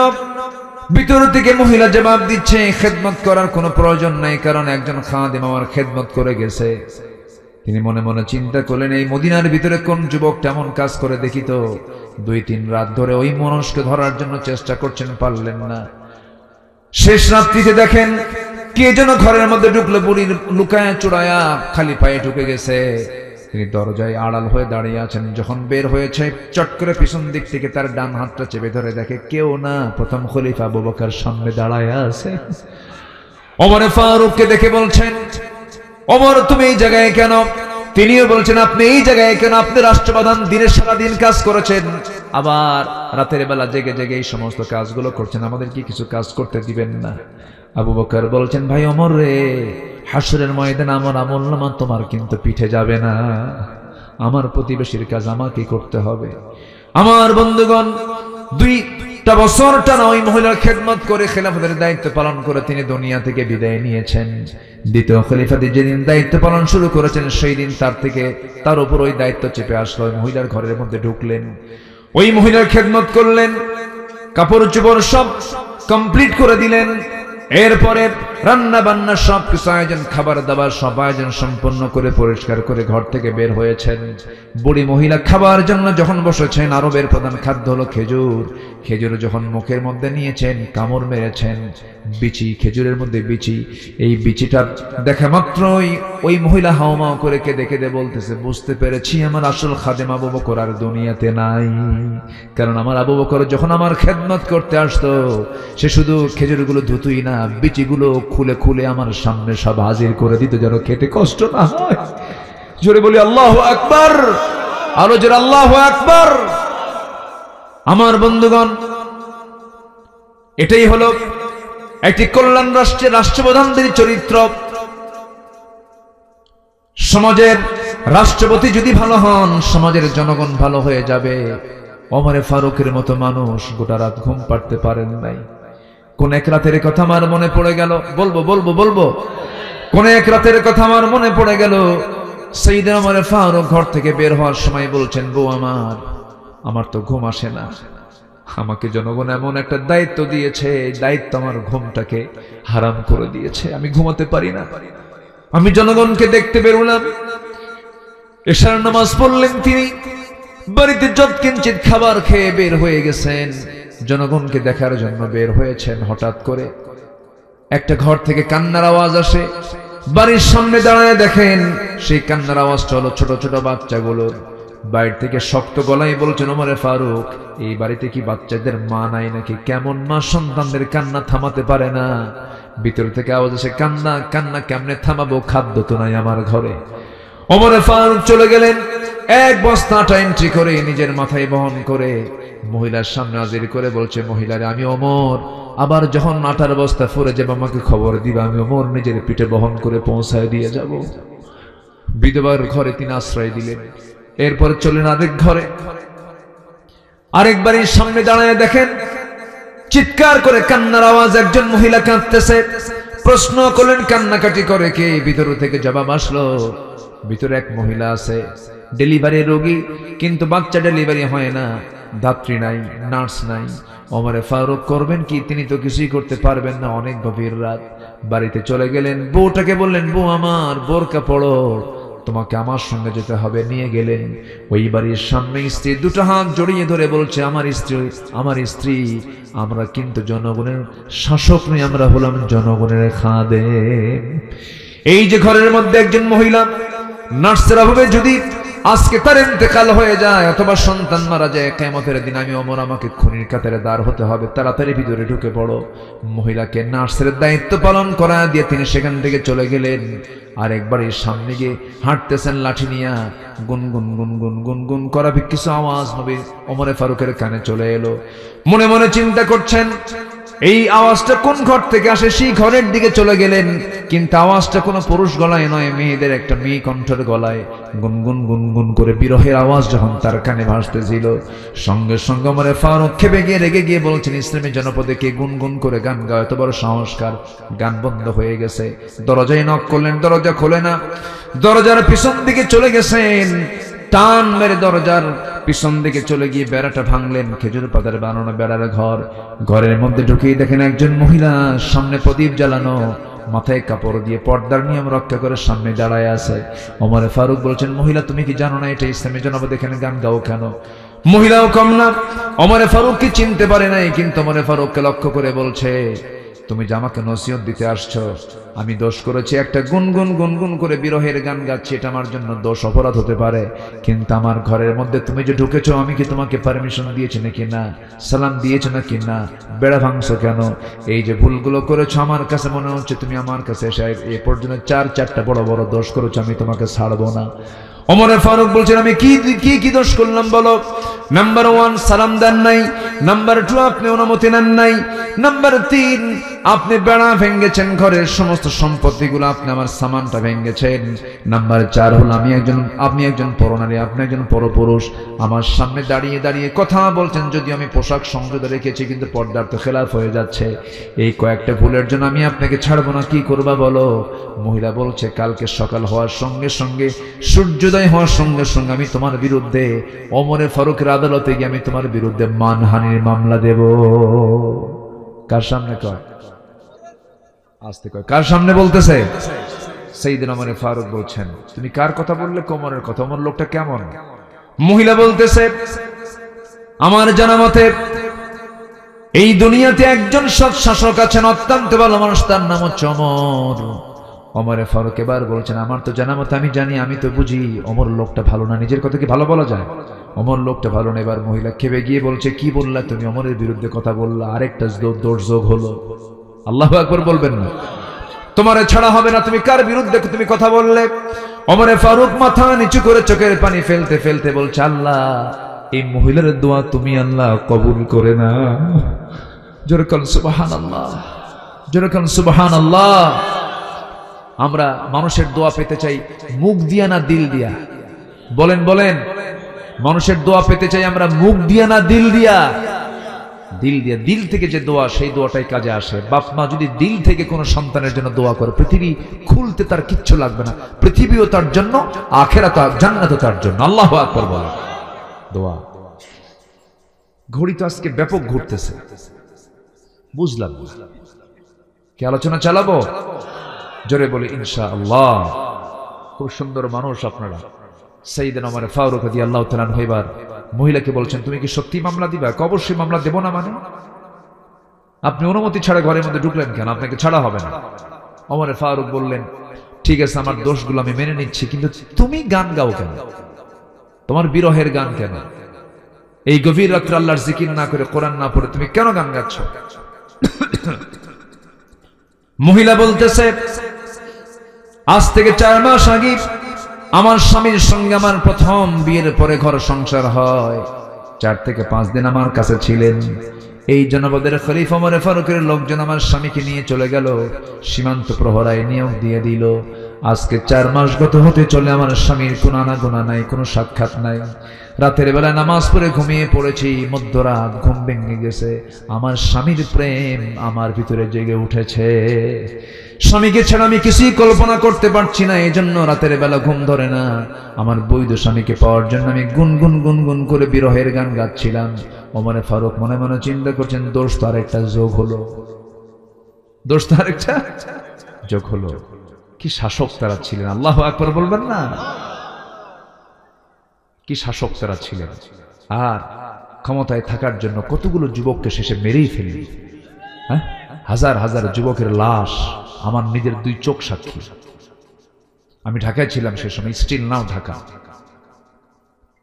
ভিতর থেকে মহিলা জবাব দিচ্ছে, খেদমত করার কোনো প্রয়োজন নাই, কারণ একজন খাদেম আমার খেদমত করে গেছে। তিনি মনে মনে চিন্তা করলেন, এই মদিনার ভিতরে কোন যুবক তেমন কাজ করে দেখি তো। 2-3 রাত ধরে ওই মানুষকে ধরার জন্য চেষ্টা করছেন, পারলেন না। শেষ রাত্রিতে দেখেন কে যেন ঘরের মধ্যে ঢুকলো, বুড়ি লুকায়া চুরায়া খালি পায়ে ঢুকে গেছে। তিনি দরজায় আড়াল হয়ে দাঁড়িয়ে আছেন। যখন বের হয়েছে, চট করে পিছন দিক থেকে তার ডান হাতটা চেপে ধরে দেখে কেউ না, প্রথম খলিফা আবু বকর সামনে দাঁড়ায় আছে। ওমর ফারুককে দেখে বলছেন, ওমর তুমি এই জায়গায় কেন? তিনিও বলছেন, আপনি এই জায়গায় কেন? আপনি রাষ্ট্রপ্রধান, দিনের সারাদিন কাজ করেছেন, আবার রাতের বেলা জেগে জেগে এই সমস্ত কাজগুলো করছেন, আমাদের কি কিছু কাজ করতে দিবেন না? আবু বকর বলছেন, ভাই ওমর রে, হাসরের ময়দানে আমার আমলনামা তোমার কিন্তু পিঠে যাবে না। আমার প্রতিবেশীর কাজ আমাকে করতে হবে। আমার বন্ধুগণ, 2টা বছর টানা ওই মহিলার খেদমত করে খেলাফতের দায়িত্ব পালন করে তিনি দুনিয়া থেকে বিদায় নিয়েছেন। দ্বিতীয় খলিফাতে যেদিন দায়িত্ব পালন শুরু করেছেন, সেই দিন তার উপর ওই দায়িত্ব চেপে আসলো। ওই মহিলার ঘরের মধ্যে ঢুকলেন, ওই মহিলার খেদমত করলেন, কাপড় চোপড় সব কমপ্লিট করে দিলেন। এরপরে রান্না বান্না সবকিছু আয়োজন, খাবার দাবার সব আয়োজন সম্পন্ন করে পরিষ্কার করে ঘর থেকে বের হয়েছেন। বুড়ি মহিলা খাবার জন্য যখন বসেছেন, আরবের প্রধান খাদ্য হলো খেজুর। খেজুর যখন মুখের মধ্যে নিয়েছেন, কামড় মেরেছেন, বিচি, খেজুরের মধ্যে বিচি। এই বিচিটা দেখা মাত্রই ওই মহিলা হাওমাও করে কেঁদে কেঁদে বলতেছে, বুঝতে পেরেছি আমার আসল খাদেম আবু বকর আর দুনিয়াতে নাই। কারণ আমার আবু বকর যখন আমার খেদমত করতে আসতো, সে শুধু খেজুরগুলো ধুতুই না, বিচিগুলো খুলে খুলে আমার সামনে সব হাজির করে দিত, যেন খেতে কষ্ট না হয়। জোরে বলি আল্লাহু আকবার, আরো জোরে আল্লাহু আকবার। আমার বন্ধুগণ, এটাই হলো একটি কল্যাণ রাষ্ট্রের রাষ্ট্রপ্রধানদের চরিত্র। সমাজের রাষ্ট্রপতি যদি ভালো হন, সমাজের জনগণ ভালো হয়ে যাবে। ওমরে ফারুকের মতো মানুষ গোটা রাত ঘুম পাড়তে পারেন নাই। কোন এক রাতের কথা আমার মনে পড়ে গেল, বলবো। কোন এক রাতের কথা আমার মনে পড়ে গেল, সাইয়েদনা ওমর ফারুক ঘর থেকে বের হওয়ার সময় বলছেন, বউ আমার তো ঘুম আসে না। আমাকে জনগণ এমন একটা দায়িত্ব দিয়েছে, এই দায়িত্ব আমার ঘুমটাকে হারাম করে দিয়েছে, আমি ঘুমাতে পারি না। আমি জনগণকে দেখতে বেরোলাম। এশার নামাজ পড়লেন তিনি, বাড়িতে যৎকিঞ্চিত খাবার খেয়ে বের হয়ে গেছেন, জনগণকে দেখার জন্য বের হয়েছেন। হঠাৎ করে একটা ঘর থেকে কান্নার আওয়াজ আসে। বাড়ির সামনে দাঁড়ায় দেখেন, সেই কান্নার আওয়াজটা হলো ছোট ছোট বাচ্চাগুলোর। বাইরে থেকে শক্ত গলায় বলছেন, ওমরে ফারুক, এই বাড়িতে কি বাচ্চাদের মা নাই নাকি? কেমন মা সন্তানদের কান্না থামাতে পারে না? ভিতর থেকে আওয়াজ আসে, কান্না কেমনে থামাবো, খাদ্য তো নাই আমার ঘরে। ওমরে ফারুক চলে গেলেন, এক বস্তা আটা এন্ট্রি করে নিজের মাথায় বহন করে মহিলার সামনে হাজির করে বলছে, মহিলারে, আমি ওমর, আবার যখন আটার বস্তা ফুরে যাবে আমাকে খবর দিবা, আমি ওমর নিজের পিঠে বহন করে পৌঁছায় দিয়ে যাব। বিধবার ঘরে তিনি আশ্রয় দিলেন। এরপরে চলেন আরেক ঘরে, আরেক বাড়ির সামনে দাঁড়ায় দেখেন চিৎকার করে কান্নার আওয়াজ, একজন মহিলা কাঁদতেছে। প্রশ্ন করলেন, কান্নাকাটি করে কে? ভিতর থেকে জবাব আসলো, ভিতরে এক মহিলা আছে, ডেলিভারি রোগী, কিন্তু বাচ্চা ডেলিভারি হয় না, ধাত্রী নাই, নার্স নাই। ওমরে ফারুক করবেন কি? তিনি তো কিছুই করতে পারবেন না। অনেক গভীর রাত, বাড়িতে চলে গেলেন, বউটাকে বললেন, বউ আমার, বোরকা পড়ো, তোমাকে আমার সঙ্গে যেতে হবে। নিয়ে গেলেন। ওই বাড়ির সামনে স্ত্রী দুটো হাত জড়িয়ে ধরে বলছে, আমার স্ত্রী, আমরা কিন্তু জনগণের শাসক নই, আমরা হলাম জনগণের খাদেম। এই যে ঘরের মধ্যে একজন মহিলা নার্সের অভাবে যদি আজকে তার ইন্তেকাল হয়ে যায় অথবা সন্তান মারা যায়, কিয়ামতের দিন আমি ওমর, আমাকে খুনির কাতারে দাঁড় হতে হবে, তাড়াতাড়ি ভিতরে ঢুকে পড়ো। মহিলাকে নার্সের দায়িত্ব পালন করা দিয়ে তিনি সেখান থেকে চলে গেলেন। আর একবারের সামনে গিয়ে হাঁটতেছেন লাঠি নিয়া, গুনগুন গুনগুন গুনগুন করা কিছু আওয়াজ নবী ওমরে ফারুকের কানে চলে এলো। মনে মনে চিন্তা করছেন, এই আওয়াজটা কোন ঘর থেকে আসে? সেই ঘরের দিকে চলে গেলেন, কিন্তু আওয়াজটা কোনো পুরুষ গলায় নয়, মেয়েদের একটা মেয়ে কণ্ঠের গলায় গুনগুন গুনগুন করে বিরহের আওয়াজ যখন তার কানে ভাসতেছিল, সঙ্গে সঙ্গে ওমরে ফারুক খেপে গিয়ে রেগে গিয়ে বলছেন, ইসলামী জনপদে কে গুনগুন করে গান গায়? এত বড় সংস্কার! গান বন্ধ হয়ে গেছে। দরজায় নক করলেন, দরজা খোলে না। দরজার পিছন দিকে চলে গেছেন, টান মেরে দরজার পিছন দিকে চলে গিয়ে বেড়াটা ভাঙলেন। খেজুর পাতার বানানো বেড়ার ঘর। ঘরের মধ্যে ঢুকিয়ে দেখেন একজন মহিলা, সামনে প্রদীপ জ্বালানো, মাথায় কাপড় দিয়ে পর্দার নিয়ম রক্ষা করে সামনে দাঁড়ায় আছে। ওমরে ফারুক বলছেন, মহিলা, তুমি কি জানো না এটা ইসলামী জনপদ, এখানে গান গাও কেন? মহিলাও কম না, ওমরে ফারুককে চিনতে পারে নাই, কিন্তু ওমরে ফারুককে লক্ষ্য করে বলছে, তুমি যে আমাকে নসিহত দিতে আসছো, আমি দোষ করেছি, একটা গুনগুন গুনগুন করে বিরহের গান গাচ্ছি, এটা আমার জন্য দোষ, অপরাধ হতে পারে, কিন্তু আমার ঘরের মধ্যে তুমি যে ঢুকেছো, আমি কি তোমাকে পারমিশন দিয়েছি নাকি না? সালাম দিয়েছো নাকি না? বেড়া ভাঙছো কেন? এই যে ভুলগুলো করেছো, আমার কাছে মনে হচ্ছে তুমি আমার কাছে এসে এ পর্যন্ত চারটা বড় বড় দোষ করেছো, আমি তোমাকে ছাড়বো না। ওমর ফারুক বলছেন আমি কি দোষ করলাম বলো? নাম্বার 1 সালাম দেন নাই, নাম্বার 2 আপনি অনুমতি নেন নাই, নাম্বার 3 আপনি বেড়া ভেঙেছেন, ঘরের সমস্ত সম্পত্তিগুলো আপনি আমার সামানটা ভেঙেছেন, নাম্বার 4 হলো আপনি একজন পরনারী, আপনি একজন পরপুরুষ, আমার সামনে দাঁড়িয়ে দাঁড়িয়ে কথা বলছেন, যদিও আমি পোশাক সংযত রেখেছি কিন্তু পর্দার তো খেলাফ হয়ে যাচ্ছে, এই কয়েকটা ভুলের জন্য আমি আপনাকে ছাড়বো না, কি করবা বলো? মহিলা বলছে কালকে সকাল হওয়ার সঙ্গে সঙ্গে, সূর্যোদয় হওয়ার সঙ্গে সঙ্গে আমি তোমার বিরুদ্ধে ওমর ফারুকের আদালতে গিয়ে আমি তোমার বিরুদ্ধে মানহানির মামলা দেব। কার সামনে কয়? আস্তে কয়, কার সামনে বলতেছে? সাইয়েদনা ওমর ফারুক বলছেন তুমি কার কথা বললে? ওমরের কথা। ওমর লোকটা কেমন? মহিলা বলতেছে আমার জানা মতে এই দুনিয়াতে একজন সৎ শাসক আছেন, অত্যন্ত ভালো মানুষ, তার নাম হচ্ছে ওমর। ওমর ফারুক এবার বলছেন আমার তো জানা মতে, আমি জানি, আমি তো বুঝি ওমর লোকটা ভালো না। নিজের কথা কি ভালো বলা যায়? ওমর লোকটা ভালো না। এবার মহিলা খেপে গিয়ে বলছে কি বললা তুমি? ওমরের বিরুদ্ধে কথা বললা, আরেকটা দোষ যোগ হলো। আল্লাহু আকবার বলবেন না? তোমারে ছাড়া হবে না, তুমি কার বিরুদ্ধে তুমি কথা বললে? ওমর ফারুক মাথা নিচু করে চোখের পানি ফেলতে ফেলতে বলছে আল্লাহ, এই মহিলার দোয়া তুমি আল্লাহ কবুল করে না। জোরে বলেন সুবহানাল্লাহ, জোরে বলেন সুবহানাল্লাহ। আমরা মানুষের দোয়া পেতে চাই মুখ দিয়া না দিল দিয়া? বলেন বলেন, মানুষের দোয়া পেতে চাই আমরা মুখ দিয়া না দিল দিয়া? দিল দিয়া। দিল থেকে যে দোয়া, সেই দোয়াটাই কাজে আসে। বাপ মা যদি দিল থেকে কোনো সন্তানের জন্য দোয়া করে, পৃথিবী খুলতে তার কিচ্ছু লাগবে না, পৃথিবীও তার জন্য, আখিরাত জান্নাতও তার জন্য। আল্লাহু আকবার বলেন। দোয়া। ঘড়ি তো আজকে ব্যাপক ঘুরতেছে, বুঝলাম কি আলোচনা চালাবো? জোরে বলি ইনশাআল্লাহ। খুব সুন্দর মানুষ আপনারা। সাইয়েদনা ওমর ফারুক রাদিয়াল্লাহু তাআলা আনহু এবার মহিলাকে বলছেন তুমি কি সত্যি মামলা দিবা? অবশ্যই মামলা দেব না। মানে আপনি অনুমতি ছাড়া ঘরের মধ্যে ঢুকলেন কেন? আপনাকে ছাড়া হবে না। ওমর ফারুক বললেন ঠিক আছে, আমার দোষগুলো আমি মেনে নিচ্ছি, কিন্তু তুমি গান গাও কেন? তোমার বিরহের গান কেন? এই গভীর রাত্রে আল্লাহর জিকির না করে, কোরআন না পড়ে তুমি কেন গান গাচ্ছ? মহিলা বলতেছে আজ থেকে 4 মাস আগে আমার স্বামীর সঙ্গে আমার প্রথম বিয়ের পরে ঘর সংসার হয়। 4 থেকে 5 দিন আমার কাছে ছিলেন। এই জনপদের খলিফা ওমর ফারুকের লোকজন আমার স্বামীকে নিয়ে চলে গেল, সীমান্ত প্রহরায় নিয়োগ দিয়ে দিল। আজকে 4 মাস গত হতে চলে, আমার স্বামীর কোনো আনাগোনা নাই, কোনো সাক্ষাৎ নাই। রাতের বেলা নামাজ পড়ে ঘুমিয়ে পড়েছি, মধ্যরাত ঘুম ভেঙে গেছে, আমার স্বামীর প্রেম আমার ভিতরে জেগে উঠেছে। স্বামীকে ছাড়া আমি কিছুই কল্পনা করতে পারছি না, এই জন্য রাতের বেলা ঘুম ধরে না। আমার বৈধ স্বামীকে পাওয়ার জন্য আমি গুনগুন গুনগুন করে বিরহের গান গাচ্ছিলাম। ওমর ফারুক মনে মনে চিন্তা করছেন দোষ তো আরেকটা যোগ হলো, দোষ তো আরেকটা যোগ হলো। কি শাসক তারা ছিলেন! আল্লাহু আকবার বলবেন না? কি শাসক তারা ছিলেন! আর ক্ষমতায় থাকার জন্য কতগুলো যুবককে শেষে মেরেই ফেললেন। হ্যাঁ, হাজার হাজার যুবকের লাশ আমার নিজের 2 চোখ সাক্ষী। আমি ঢাকায় ছিলাম সে সময়, স্টিল নাও ঢাকা।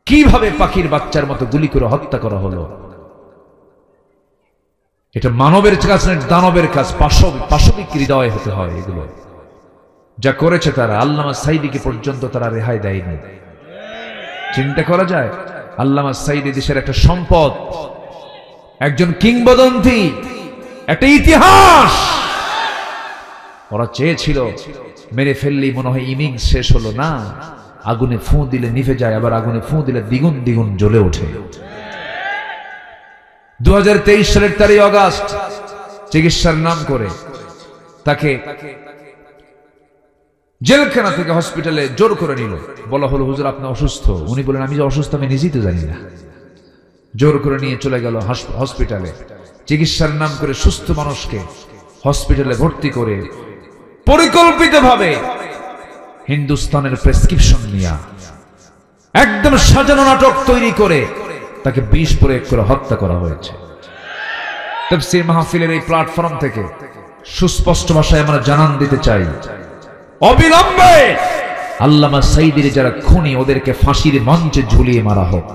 কিভাবে পাখির বাচ্চার মতো গুলি করে হত্যা করা হলো! এটা মানবের কাজ না, দানবের কাজ। পাশবিক হৃদয় হতে হয় এগুলো। যা করেছে তারা, আল্লামা সাইদিকে পর্যন্ত তারা রেহাই দেয়নি। চিন্তা করা যায়? আল্লামা সাইদি দেশের একটা সম্পদ, একজন কিংবদন্তি, একটা ইতিহাস। ওরা চেয়েছিল মেরে ফেললেই মনে হয় ইনিংস শেষ হলো, না, আগুনে ফু দিলে নিভে যায়, আবার আগুনে ফু দিলে দ্বিগুণ দ্বিগুণ জ্বলে ওঠে। 2023 সালের 4 আগস্ট চিকিৎসার নাম করে তাকে জেলখানা থেকে হসপিটালে জোর করে নিল। বলা হলো হুজুর আপনি অসুস্থ। উনি বলেন আমি যে অসুস্থ আমি নিজেই তো জানি না। জোর করে নিয়ে চলে গেল হসপিটালে। চিকিৎসার নাম করে সুস্থ মানুষকে হসপিটালে ভর্তি করে পরিকল্পিতভাবে হিন্দুস্তানের প্রেসক্রিপশন নিয়ে একদম সাজানো নাটক তৈরি করে তাকে বিষ প্রয়োগ করে হত্যা করা হয়েছে। তাফসীর মাহফিলের এই প্ল্যাটফর্ম থেকে সুস্পষ্ট ভাষায় আমরা জানান দিতে চাই, অবিলম্বে আল্লামা সাইদির যারা খুনি ওদেরকে ফাঁসির মঞ্চে ঝুলিয়ে মারা হোক।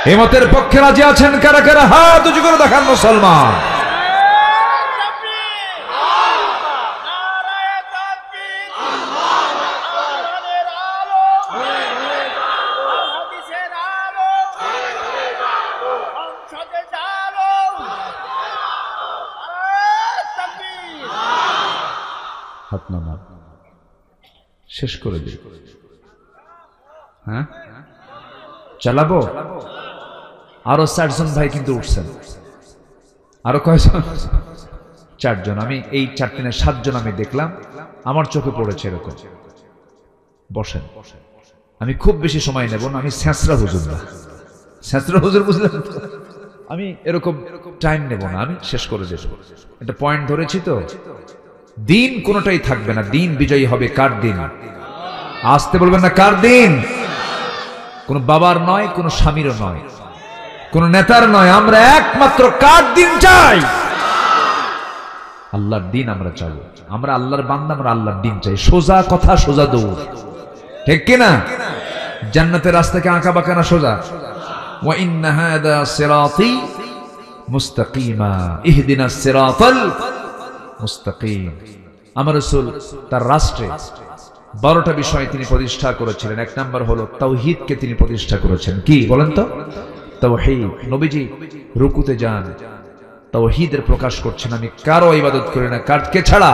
এই মতের পক্ষে রাজি আছেন কারা কারা? হাত উঁচু করে দেখান মুসলমান। শেষ করে দিই। হ্যাঁ, চালাবো। আরো 4 জন ভাই কিন্তু উঠছেন। আরো কয়জন? 4 জন। আমি এই 4 দিনে 7 জন আমি দেখলাম, আমার চোখে পড়েছে এরকম। বসেন, আমি খুব বেশি সময় নেব না। আমি ছেঁচড়া হুজুর না, ছেঁচড়া হুজুর বুঝলেন তো? আমি এরকম টাইম নেব না, আমি শেষ করে দেব। একটা পয়েন্ট ধরেছি তো। দিন কোনোটাই থাকবে না, দিন বিজয়ী হবে। কার দিন? আসতে বলবেন না, কার দিন? কোন বাবার নয়, কোন স্বামীরও নয়, কোন নেতার নয়। আমরা একমাত্র কার দিন চাই? আল্লাহর দিন আমরা চাই। আমরা আল্লাহর বান্দা, আমরা আল্লাহর দিন চাই। সোজা কথা, সোজা দৌড়, ঠিক কিনা? জান্নাতের রাস্তাকে আঁকা বাঁকা না সোজা? ওয়া ইন্না হাদা সিরাতি মুস্তাকিমা ইহদিনাস সিরাতাল মুস্তাকিম। আমার রাসূল তার রাষ্ট্রে 12টা বিষয় তিনি প্রতিষ্ঠা করেছিলেন। 1 নাম্বার হলো তাওহীদকে তিনি প্রতিষ্ঠা করেছেন। কি বলেন তো? তাওহীদ। নবীজি রুকুতে যান, তাওহীদের প্রকাশ করছেন, আমি কারো ইবাদত করি না, কারকে ছাড়া।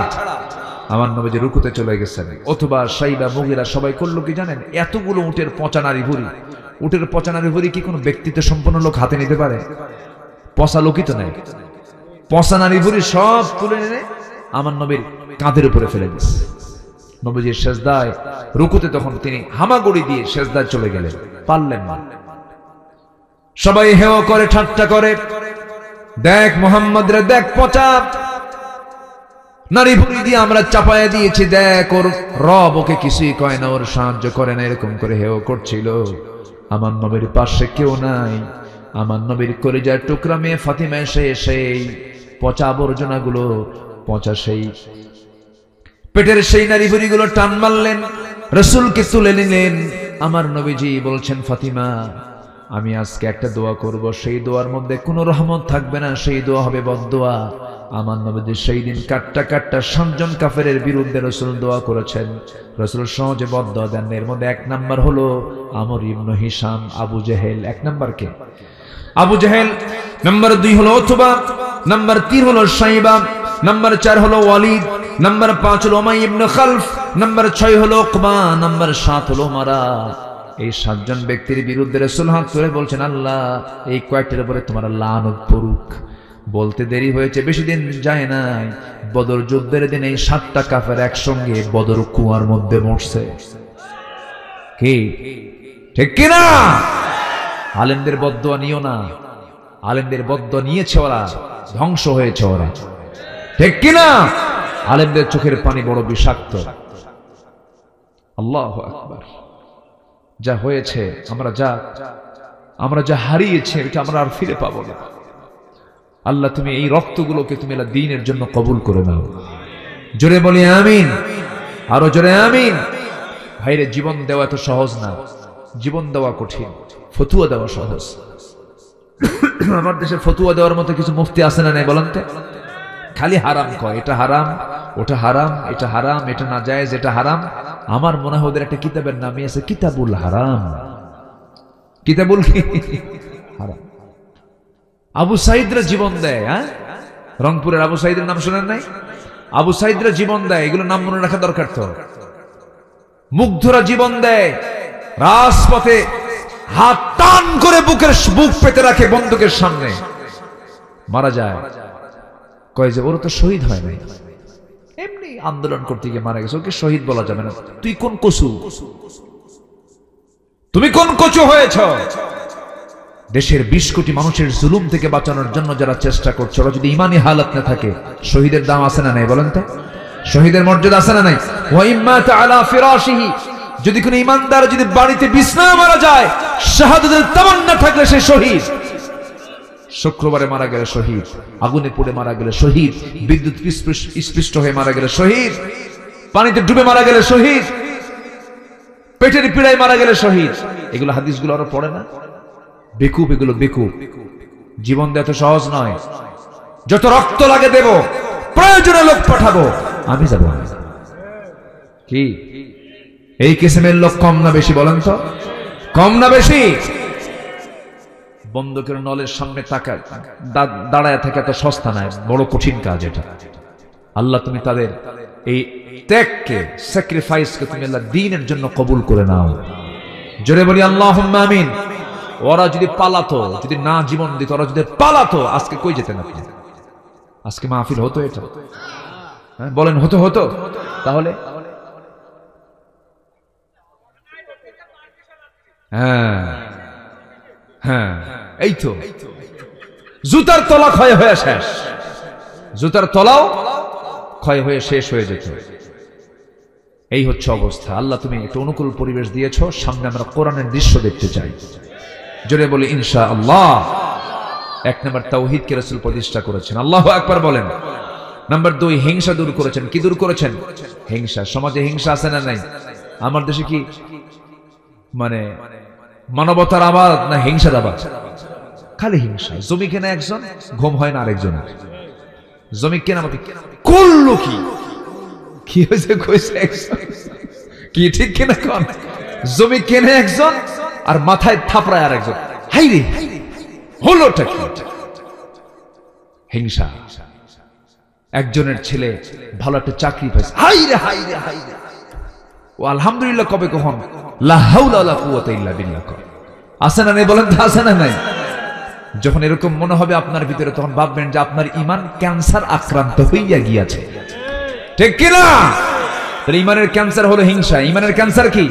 আমার নবীজি রুকুতে চলে গেছেন। অথবা সাইবা, মুগিরা সবাই করলো কি জানেন? এতগুলো উটের পচা নারী ভুঁড়ি, উটের পচা নারী ভুঁড়ি কি কোনো ব্যক্তিত্ব সম্পন্ন লোক হাতে নিতে পারে? পচা লোকই তো নেই। পচা নারী ভুঁড়ি সব তুলে এনে আমার নবীর কাঁধের উপরে ফেলে দিচ্ছে। নবীজির সেজদায়, রুকুতে তখন তিনি হামাগুড়ি দিয়ে সেজদায় চলে গেলেন, পারলেন না। সবাই হেয় করে, ঠাট্টা করে, দেখ মুহাম্মদ রে, দেখ পচা নারী ভুঁড়ি দিয়ে আমরা চাপায়া দিয়েছি, দেখ ওর রব ওকে কিছুই কয় না, ওর সাহায্য করে না, এরকম করে হেয় করছিল। আমার নবীর পাশে কেউ নাই। আমার নবীর কলিজার টুকরা মেয়ে ফাতিমা এসে সেই পচা আবর্জনা গুলো, পচা সেই পেটের সেই নারী ভুঁড়িগুলো টান মারলেন, রাসূলকে তুলে নিলেন। আমার নবীজি বলছেন, ফাতিমা আমি আজকে একটা দোয়া করব, সেই দোয়ার মধ্যে কোনো রহমত থাকবে না, সেই দোয়া হবে বদদোয়া। আমার নবীজি সেই দিন কাট্টা কাট্টা 7 জন কাফেরের বিরুদ্ধে রাসূল দোয়া করেছেন। রাসূল সহজে বদদোয়া দেন। এর মধ্যে 1 নাম্বার হলো আমর ইবনে হিশাম, আবু জেহেল। 1 নাম্বার কে? আবু জেহেল। নাম্বার 2 হলো উতবা। নাম্বার 3 হলো শাইবা। নাম্বার 4 হলো ওয়ালিদ। নাম্বার 5 হলো উমাইয়া ইবনে খালফ। নাম্বার 6 হলো উকবা। নাম্বার 7 হলো উমারা। এই 7 জন ব্যক্তির বিরুদ্ধে রাসূল হাত তুলে বলছেন, আল্লাহ এই কয়েকটার উপরে তোমার লানত পড়ুক। বলতে দেরি হয়েছে, বেশি দিন যায় নাই, বদর যুদ্ধের দিন এই 7টা কাফের একসঙ্গে বদর কুয়ার মধ্যে মরছে। কি ঠিক কিনা? আলেমদের বদদোয়া নিও না। আলেমদের বদদোয়া নিয়েছে ওরা, ধ্বংস হয়েছে ওরা, ঠিক কিনা? আলেমদের চোখের পানি বড় বিষাক্ত। আল্লাহু আকবার। যা হয়েছে, আমরা যা হারিয়েছি, এটা আমরা আর ফিরে পাবো না। আল্লাহ তুমি এই রক্তগুলোকে তুমি আল্লাহ দ্বীনের জন্য কবুল করে নাও। জোরে বলি আমিন, আরো জোরে আমিন। ভাইরে, জীবন দেওয়া এত সহজ না, জীবন দেওয়া কঠিন, ফতুয়া দেওয়া সহজ। আমার দেশে ফতুয়া দেওয়ার মতো কিছু মুফতি আছে না নাই বলেন তো? খালি হারাম কয়, এটা হারাম, ওটা হারাম, এটা হারাম, এটা না জায়েজ, এটা হারাম। আমার মনে হয় ওদের একটা কিতাবের নামই আছে কিতাবুল হারাম। কিতাবুল কি? হারাম। আবু সাইদরা জীবন দেয়। হ্যাঁ, রংপুরের আবু সাইদের নাম শোনেন নাই? আবু সাইদরা জীবন দেয়, এগুলো নাম মনে রাখা দরকার তো। মুগ্ধরা জীবন দেয়, রাজপথে হাত টান করে বুক পেতে রাখে বন্দুকের সামনে, মারা যায়। কয় যে ওরা তো শহীদ হয় নাই, এমনি আন্দোলন করতে গিয়ে মারা গেছে, ওকে শহীদ বলা যাবে না। তুই কোন কচু? তুমি কোন কচু হয়েছ? দেশের 20 কোটি মানুষের জুলুম থেকে বাঁচানোর জন্য যারা চেষ্টা করছে, ওরা যদি ইমানি হালত না থাকে, শহীদের দাম আছে না নাই বলেন তো? শহীদের মর্যাদা আছে না নাই? ওয়া ইম্মাতা আলা ফিরাশিহি, যদি কোনো ইমানদার যদি বাড়িতে বিছানায় মারা যায়, শাহাদাতের তামান্না থাকলে সে শহীদ। শুক্রবারে মারা গেলে শহীদ, আগুনে পুড়ে মারা গেলে শহীদ, বিদ্যুৎ স্পৃষ্ট হয়ে মারা গেলে শহীদ, পানিতে ডুবে মারা গেলে শহীদ, পেটের পীড়ায় মারা গেলে শহীদ। এগুলো হাদিসগুলো আরো পড়ে না? বেকুব, এগুলো বেকুব। জীবন দেওয়া তো সহজ নয়। যত রক্ত লাগে দেব, প্রয়োজনে লোক পাঠাবো, আমি যাবো। কি এই কিসিমের লোক কম না বেশি বলেন তো? কম না বেশি? বন্দুকের নলের সামনে দাঁড়ায় থাকে এত সস্তা নয়, বড় কঠিন কাজ এটা। আল্লাহ তুমি তাদের এই ত্যাগকে, স্যাক্রিফাইসকে তুমি আল্লাহ দ্বীনের জন্য কবুল করে নাও। জোরে বলি আল্লাহুম্মা আমিন। ওরা যদি পালাতো, যদি না জীবন দিত, ওরা যদি পালাতো, আজকে কই যেতেন আপনি? আজকে মাহফিল হতো এটা? হ্যাঁ বলেন, হতো? হতো তাহলে? হ্যাঁ হ্যাঁ, এই তো জুতার তলা ক্ষয় হয়ে শেষ, জুতার তলাও ক্ষয় হয়ে শেষ হয়ে যেত। এই হচ্ছে অবস্থা। আল্লাহ তুমি একটা অনুকূল পরিবেশ দিয়েছ, সামনে আমরা কোরআনের দৃশ্য দেখতে চাই। জোরে বলি ইনশাআল্লাহ। 1 নম্বর তাওহীদকে রাসূল প্রতিষ্ঠা করেছেন, আল্লাহু আকবার বলেন। নাম্বার 2, হিংসা দূর করেছেন। কি দূর করেছেন? হিংসা। সমাজে হিংসা আছে না নাই? আমার দেশে কি মানে মানবতার আবাদ না হিংসার আবাদ? খালি হিংসা। জমি কেনা একজন, ঘুম হয় না আরেকজনের। জমি কেনা আমাকে করলো কি হয়েছে কইছে একজন, কি ঠিক কিনা কোন? জমি কেনে একজন আর মাথায় থাপড়ায় আরেকজন। হাই রে, হলোটা কি? হিংসা। একজনের ছেলে ভালো একটা চাকরি পাইছে, হাই রে হাই রে হাই রে, ও আলহামদুলিল্লাহ কবে কখন লা হাওলা ওয়ালা কুওয়াতা ইল্লা বিল্লাহ। আছে না নাই বলেন তো? আছে না নাই? যখন এরকম মনে হবে আপনার ভিতরে, তখন ভাববেন যে আপনার ঈমান ক্যান্সার আক্রান্ত হইয়া গিয়েছে, ঠিক কি না? তাহলে ঈমানের ক্যান্সার হলো হিংসা। ঈমানের ক্যান্সার কি?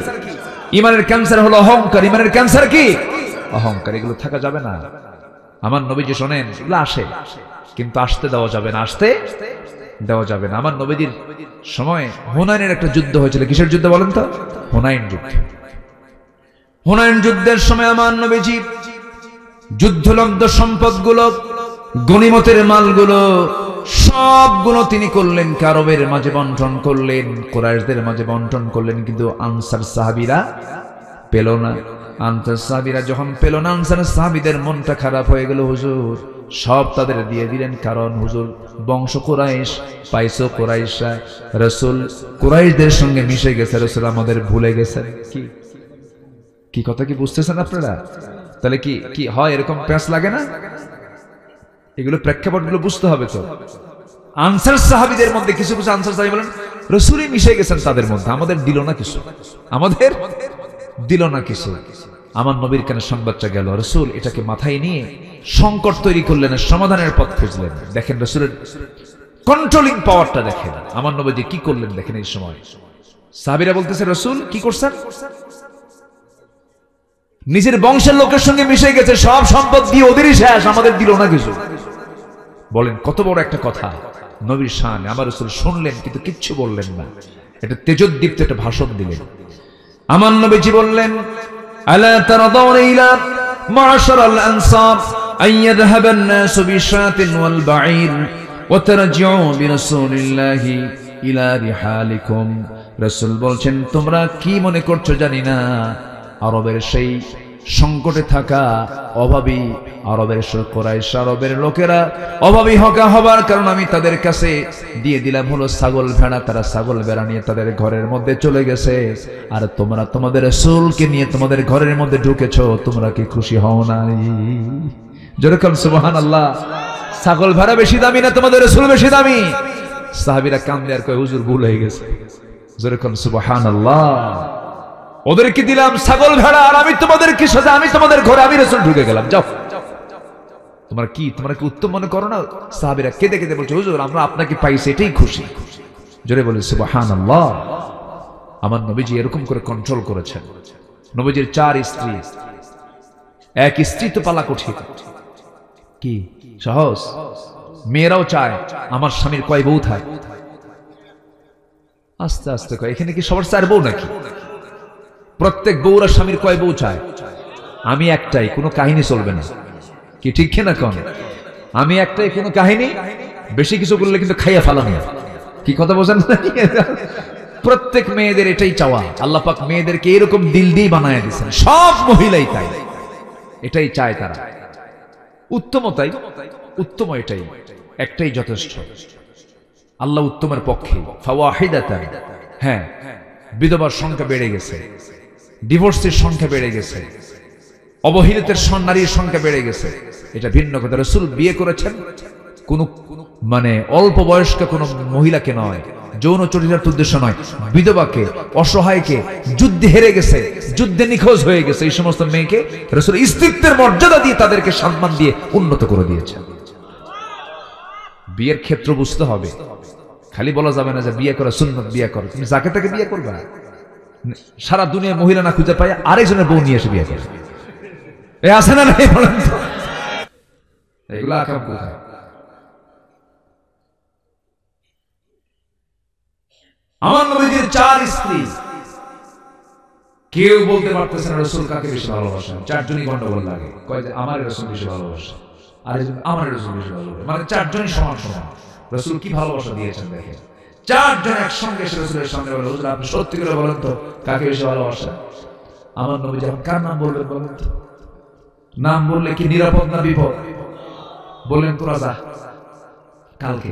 ঈমানের ক্যান্সার হলো অহংকার। ঈমানের ক্যান্সার কি? অহংকার। এগুলো থাকা যাবে না। আমার নবীজি শোনেন, এগুলো আসে কিন্তু আসতে দেওয়া যাবে না, আসতে দেওয়া যাবে না। আমার নবীজির সময় হুনাইনের একটা যুদ্ধ হয়েছিল। কিসের যুদ্ধ বলেন তো? হুনাইন যুদ্ধ। হুনাইন যুদ্ধের সময় আমার নবীজি যুদ্ধলব্ধ সম্পদগুলো, গনিমতের মালগুলো সবগুলো তিনি করলেন, আরবের মাঝে বন্টন করলেন, কুরাইশদের মাঝে বন্টন করলেন, কিন্তু আনসার সাহাবীরা পেল না। আনসার সাহাবীরা যখন পেল না, আনসার সাহাবীদের মনটা খারাপ হয়ে গেল। হুজুর সব তাদের দিয়ে দিলেন, কারণ হুজুর বংশ কুরাইশ, পাইছো কুরাইশা, রাসূল কুরাইশদের সঙ্গে মিশে গেছে, রাসূল আমাদের ভুলে গেছেন। কি কথা কি বুঝতেছেন আপনারা? তাহলে কি হয়? এরকম প্যাঁচ লাগে না? এগুলো প্রেক্ষাপটগুলো বুঝতে হবে তো। আনসার সাহাবীদের মধ্যে কিছু কিছু আনসার সাহাবী বলেন রাসূলই মিশে গেছেন তাদের মধ্যে, আমাদের দিল না কিছু, আমাদের দিল না কিছু। আমার নবীর কানে সংবাদটা গেল, রাসূল এটাকে মাথায় নিয়ে সংকট তৈরি করলেন, সমাধানের পথ খুঁজলেন। দেখেন রাসূলের কন্ট্রোলিং পাওয়ারটা দেখেন। আমার নবী কি করলেন দেখেন। এই সময় সাহাবীরা বলতেছে, রাসূল কি করছেন? নিজের বংশের লোকের সঙ্গে মিশে গেছে, সব সম্পদ দিয়ে ওদেরই শেষ, আমাদের দিল না কিছু। বলেন কত বড় একটা কথা নবীর শান। আমার রাসূল শুনলেন কিন্তু কিচ্ছু বললেন না। এটা তেজোদ্দীপ্ত একটা ভাষণ দিলেন। আমার নবীজি বললেন, আলা তারাদাউনা ইলা মা'শারাল আনসার আন ইয়াযহাবা আন-নাসু বিশাতিন ওয়াল বা'ীর ওয়া তারজি'উ বিরাসূলিল্লাহি ইলা রিহালিকুম। রাসূল বলছেন, তোমরা কি মনে করছো জানি না, আরবের সেই সংকটে থাকা অভাবী আরবের কুরাইশ আরবের লোকেরা অভাবী হবার কারণ আমি তাদের কাছে দিয়ে দিলাম হলো ছাগল ভেড়া। তারা ছাগল ভেড়া নিয়ে তাদের ঘরের মধ্যে চলে গেছে, আর তোমরা তোমাদের রাসূলকে নিয়ে তোমাদের ঘরের মধ্যে ঢুকেছো। তোমরা কি খুশি হও নাই? যেরকম সুবহানাল্লাহ। ছাগল ভেড়া বেশি দামি না তোমাদের রাসূল বেশি দামি? সাহাবীরা কান্দে আর কয়, হুজুর ভুল হয়ে গেছে। যেরকম সুবহানাল্লাহ। ওদেরকে দিলাম ছাগল ভেড়া, আর আমি তোমাদেরকে সাথে, আমি তোমাদের ঘরে আমি রাসূল ঢুকে গেলাম। যাও, তোমরা কি উত্তম মনে করো না? সাহাবীরা কেঁদে কেঁদে বলছে, হুজুর আমরা আপনাকে পাইছি, এটাই খুশি। জোরে বলি সুবহানাল্লাহ। আমার নবীজি এরকম করে কন্ট্রোল করেছেন। নবীজির 4 স্ত্রী, এক স্ত্রী তো পালা কঠিন, কি সহজ? মেয়েরাও চায় আমার স্বামীর কয় বউ থাকে। আস্তে আস্তে কয়, এখানে কি সবার 4 বউ নাকি? প্রত্যেক বউরা স্বামীর কয় বউ চায়? আমি একটাই, কোনো কাহিনী চলবে না। কি ঠিক কিনা কোন? আমি একটাই, কোনো কাহিনী বেশি কিছু করলে কিন্তু খাইয়া ফালানো। কি কথা বোঝেন? প্রত্যেক মেয়েদের এটাই চাওয়া। আল্লাহ পাক মেয়েদেরকে এরকম দিল দিয়ে বানায় দিয়েছেন, সব মহিলাই তাই, এটাই চায় তারা। উত্তমতাই উত্তম, এটাই একটাই যথেষ্ট। আল্লাহ উত্তমের পক্ষে। ফাওয়াহিদাতান, হ্যাঁ, বিধবার সংখ্যা বেড়ে গেছে, ডিভোর্সের সংখ্যা বেড়ে গেছে, অবহেলিতের নারীর সংখ্যা বেড়ে গেছে, এটা ভিন্ন কথা। রাসূল বিয়ে করেছেন কোন মানে অল্প বয়স্ক কোন মহিলাকে নয়, যৌন চরিতার্থ উদ্দেশ্য নয়, বিধবাকে, অসহায়কে, যুদ্ধে হেরে গেছে, যুদ্ধে নিখোঁজ হয়ে গেছে, এই সমস্ত মেয়েকে রাসূল স্ত্রীত্বের মর্যাদা দিয়ে তাদেরকে সম্মান দিয়ে উন্নত করে দিয়েছেন। বিয়ের ক্ষেত্র বুঝতে হবে, খালি বলা যাবে না যে বিয়ে করা সুন্নত, বিয়ে করো, তুমি যাকে তাকে বিয়ে করবে না। সারা দুনিয়া মহিলা না খুঁজে পায় আরেকজনের বউ নিয়ে এসে বিয়ে করে, এ আছে না নাই বলেন তো? এগুলো আকাম কোথায়? আমার নবীজির 4 স্ত্রী, কেউ বলতে পারতেছে না রাসূল কাকে বেশি ভালোবাসেন। 4 জনই গন্ডগোল লাগে, কয় যে আমার রাসূল বেশি ভালোবাসেন, আরেকজন আমার রাসূল বেশি ভালোবাসেন, মানে 4 জনই সমান সমান। রাসূল কি ভালোবাসা দিয়েছেন দেখেন। 4 জন একসঙ্গে এসে রাসূলের সামনে বলে, হুজুর আপনি সত্যি করে বলেন তো কাকে বেশি ভালোবাসেন? আমার নবী যখন কার নাম বলবেন বলেন তো? নাম বললে কি নিরাপদ না বিপদ? বললেন তোরা যা, কালকে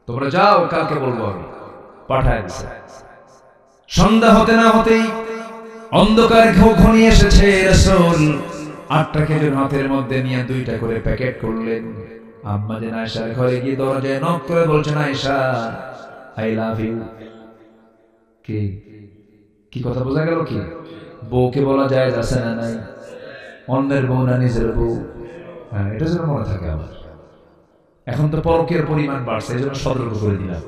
তোমরা যাও, কালকে বলবো আমি। পাঠায় দিছে। সন্ধ্যা হতে না হতেই অন্ধকার ঘনিয়ে এসেছে, রাসূল 8টা খেজুর হাতের মধ্যে নিয়ে 2টা করে প্যাকেট করলেন। আম্মা জান আয়েশার ঘরে গিয়ে দরজায় নক করে বলছেন, আয়েশা আই লাভ ইউ। কি কথা বোঝা গেল? কি বউকে বলা যায় আছে না নাই? অন্যের বউ না নিজের বউ? হ্যাঁ, এটা যেন মনে থাকে আমার। এখন তো পরকের পরিমাণ বাড়ছে, এই জন্য সতর্ক করে দিলাম।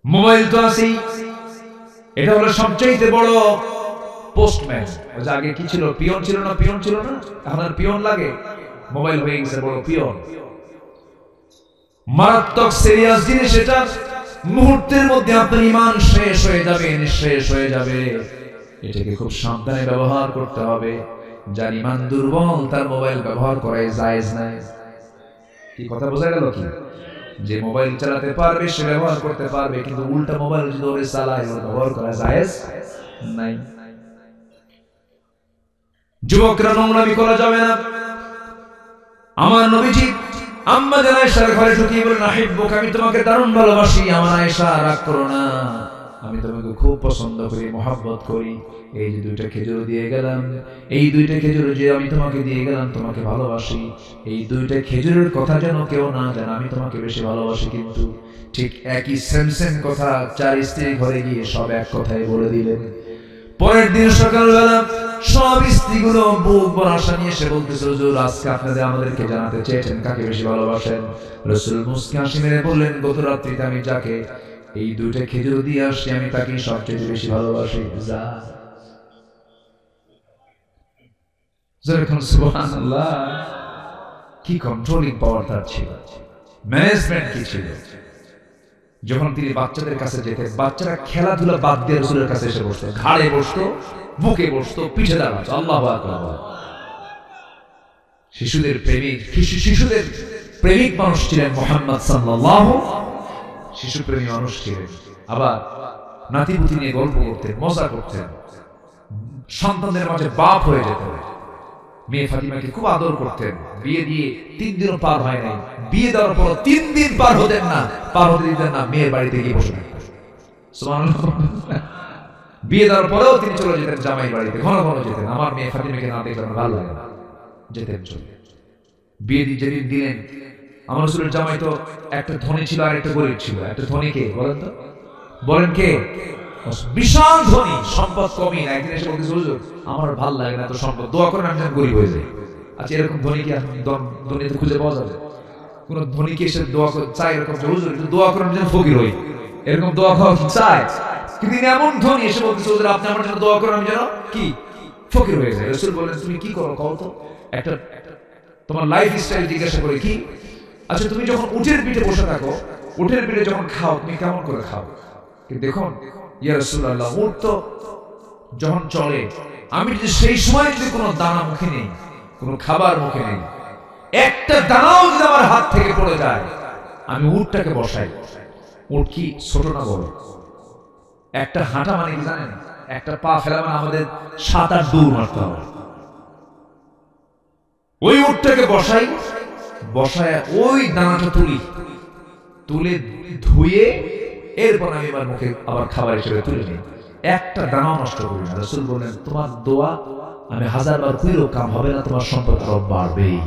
মোবাইল তো আছেই, এটা হলো সবচেয়ে বড় পোস্টম্যান। ওই যে আগে কি ছিল, পিয়ন ছিল না? পিয়ন ছিল না, এখন আর পিয়ন লাগে, মোবাইল হয়ে গেছে বড় পিয়ন। মারাত্মক সিরিয়াস জিনিস এটা। মুহূর্তের মধ্যে আপনার ঈমান শেষ হয়ে যাবে, নিঃশেষ হয়ে যাবে। এটাকে খুব সাবধানে ব্যবহার করতে হবে। যার ঈমান দুর্বল তার মোবাইল ব্যবহার করাই জায়েজ নাই। কি কথা বোঝা গেল? কি যে মোবাইল চালাতে পারবে সে ব্যবহার করতে পারবে, কিন্তু উল্টা মোবাইল যদি ওরে চালায় ওর ব্যবহার করা জায়েজ নাই। যুবকরা নোংরামি করা যাবে না। আমার নবীজি আম্মা জান আয়েশার ঘরে ঢুকিয়ে বলেন, আহিব্বুকা, আমি তোমাকে দারুণ ভালোবাসি। আমার আয়েশা রাগ করো না, আমি তোমাকে খুব পছন্দ করি, মহব্বত করি। এই যে 2টা খেজুর দিয়ে গেলাম, এই 2টা খেজুর যে আমি তোমাকে দিয়ে গেলাম, তোমাকে ভালোবাসি। এই 2টা খেজুরের কথা যেন কেউ না জানে, আমি তোমাকে বেশি ভালোবাসি। কিন্তু ঠিক একই সেম কথা 4 স্ত্রী ঘরে গিয়ে সব এক কথাই বলে দিলেন। পরের দিন সকালবেলা সব স্ত্রীগুলো বুক ভরা আশা নিয়ে এসে বলতেছে, হুজুর আজকে আপনাদের আমাদেরকে জানাতে চেয়েছেন কাকে বেশি ভালোবাসেন। রাসূল মুস্কি হাসি মেরে বললেন, গত রাত্রিতে আমি যাকে এই 2টা খেজুর দিয়ে আসছি আমি তাকে সবচেয়ে বেশি ভালোবাসি। যা সুবহানাল্লাহ, কি কন্ট্রোলিং পাওয়ার তার ছিল, ম্যানেজমেন্ট কি ছিল। যখন তিনি বাচ্চাদের কাছে যেতেন, বাচ্চারা খেলাধুলা বাদ দিয়ে রাসূলের কাছে এসে বসতো, ঘাড়ে বসতো, বুকে বসতো, পিঠে দাঁড়াতো। আল্লাহু আকবার। শিশুদের প্রেমিক মানুষ ছিলেন মুহাম্মদ সাল্লাল্লাহু, শিশু প্রেমী মানুষ ছিলেন। আবার নাতিপুতি নিয়ে গল্প করতেন, মজা করতেন। সন্তানদের মাঝে বাপ হয়ে যেতেন। মেয়ে ফাতিমাকে খুব আদর করতেন। বিয়ে দিয়ে 3 দিনও পার হয় নাই, বিয়ে দেওয়ার পর 3 দিন পার হতে দিতেন না, মেয়ের বাড়িতে গিয়ে বসে থাকতেন। সুবহানাল্লাহ। বিয়ে দেওয়ার পরেও তিনি চলে যেতেন জামাই বাড়িতে, ঘন ঘন যেতেন। আমার মেয়ে ফাতিমাকে না দেখলে ভালো লাগে না, যেতেন চলে। বিয়ে যেদিন দিলেন, আমার রাসূলের জামাই তো একটা ধনী ছিল আর একটা গরিব ছিল। একটা ধনী কে বলেন তো? বলেন কে? বিশাল ধনী, সম্পদ কমই না। একদিন এসে বলতেছে, হুজুর আমার ভালো লাগে না তো সম্পদ, দোয়া করেন আমি যেন গরিব হয়ে যাই। আচ্ছা, এরকম ধনী কি দুনিয়াতে খুঁজে পাওয়া যাবে? কোন ধনী কি এসে দোয়া চায় এরকম, হুজুর একটু দোয়া করেন আমি যেন ফকির হই, এরকম দোয়া খাওয়া চায়? কিন্তু তিনি এমন ধনী এসে বলতেছে, হুজুর আপনি আমার জন্য দোয়া করেন আমি যেন কি ফকির হয়ে যাই। রাসূল বলেন, তুমি কি করো কও তো, একটা তোমার লাইফ স্টাইল জিজ্ঞাসা করে কি? আচ্ছা, তুমি যখন উটের পিঠে বসে থাকো, উটের পিঠে যখন খাও তুমি কেমন করে খাও? কিন্তু দেখুন ইয়া রাসূলুল্লাহ, উট তো যখন চলে, আমি যদি সেই সময় যদি কোনো দানা মুখে নেই, কোনো খাবার মুখে নেই, একটা দানাও যদি আমার হাত থেকে পড়ে যায়, আমি উটটাকে বসাই। উট কি ছোট না বড়? একটা হাঁটা মানে কি জানেন? একটা পা ফেলা মানে আমাদের 7-8 দৌড় মারতে হবে। ওই উটটাকে বসায় ওই দানাটা তুলে ধুয়ে এরপর আমি আমার মুখে আবার খাবার হিসেবে তুলে নিই। একটা দানাও নষ্ট করি না। রাসূল বলেন, তোমার দোয়া আমি 1000 বার কইলেও কাম হবে না, তোমার সম্পদ আরো বাড়বেই।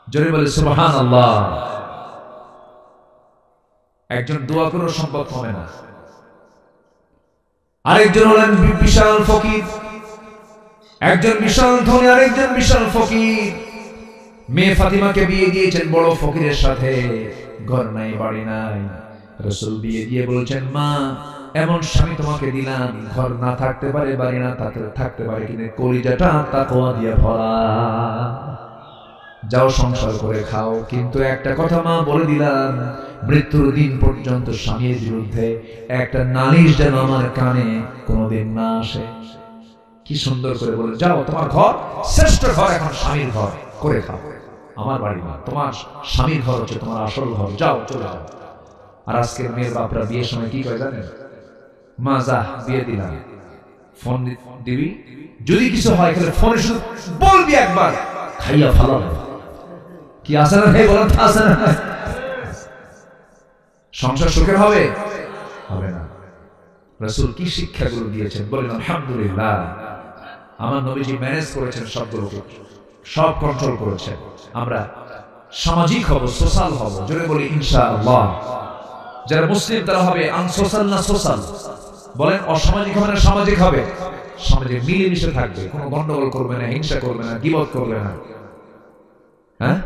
জোরে বলে সুবহানাল্লাহ। একজন দোয়া করেও সম্পদ হবে না, আরেকজন হলেন বিশাল ফকির, একজন বিশাল ধনী, আরেকজন বিশাল ফকির। মেয়ে ফাতিমাকে বিয়ে দিয়েছেন বড় ফকিরের সাথে, ঘর নাই বাড়ি নাই। রাসূল বিয়ে দিয়ে বলছেন, মা এমন স্বামী তোমাকে দিলাম, ঘর না থাকতে পারে, বাড়ি না থাকতে পারে, কিন্তু কলিজাটা তাকওয়া দিয়ে ভরা, যাও সংসার করে খাও। কিন্তু একটা কথা মা বলে দিলাম, মৃত্যুর দিন পর্যন্ত স্বামীর বিরুদ্ধে একটা নালিশ যেন আমার কানে কোনোদিন না আসে। কি সুন্দর করে বলে, যাও তোমার ঘর শ্রেষ্ঠ ঘর, এখন স্বামীর ঘর করে খাও, আমার বাড়ি না, তোমার স্বামীর ঘর হচ্ছে তোমার আসল ঘর, যাও চলে যাও। আর আজকের মেয়ের বাপরা বিয়ের সময় কি করে জানেন? মা যা বিয়ে দিলাম, ফোন দিবি, যদি কিছু হয় তাহলে ফোনে শুধু বলবি একবার, খাইয়া ভালো কি আসে না ভাই, বলেন আসে না? সংসার সুখের হবে? হবে না। রাসূল কি শিক্ষাগুলো দিয়েছেন বলেন আলহামদুলিল্লাহ। আমার নবীজি ম্যানেজ করেছেন সবগুলোকে, সব কন্ট্রোল করেছেন। আমরা সামাজিক হব, সোশ্যাল হব, জোরে বলি ইনশাআল্লাহ। যারা মুসলিম তারা হবে আনসোশ্যাল না সোশ্যাল, বলেন অসামাজিক হবে না সামাজিক হবে? সমাজে মিলেমিশে থাকবে, কোনো গন্ডগোল করবে না, হিংসা করবে না, গীবত করবে না। হ্যাঁ,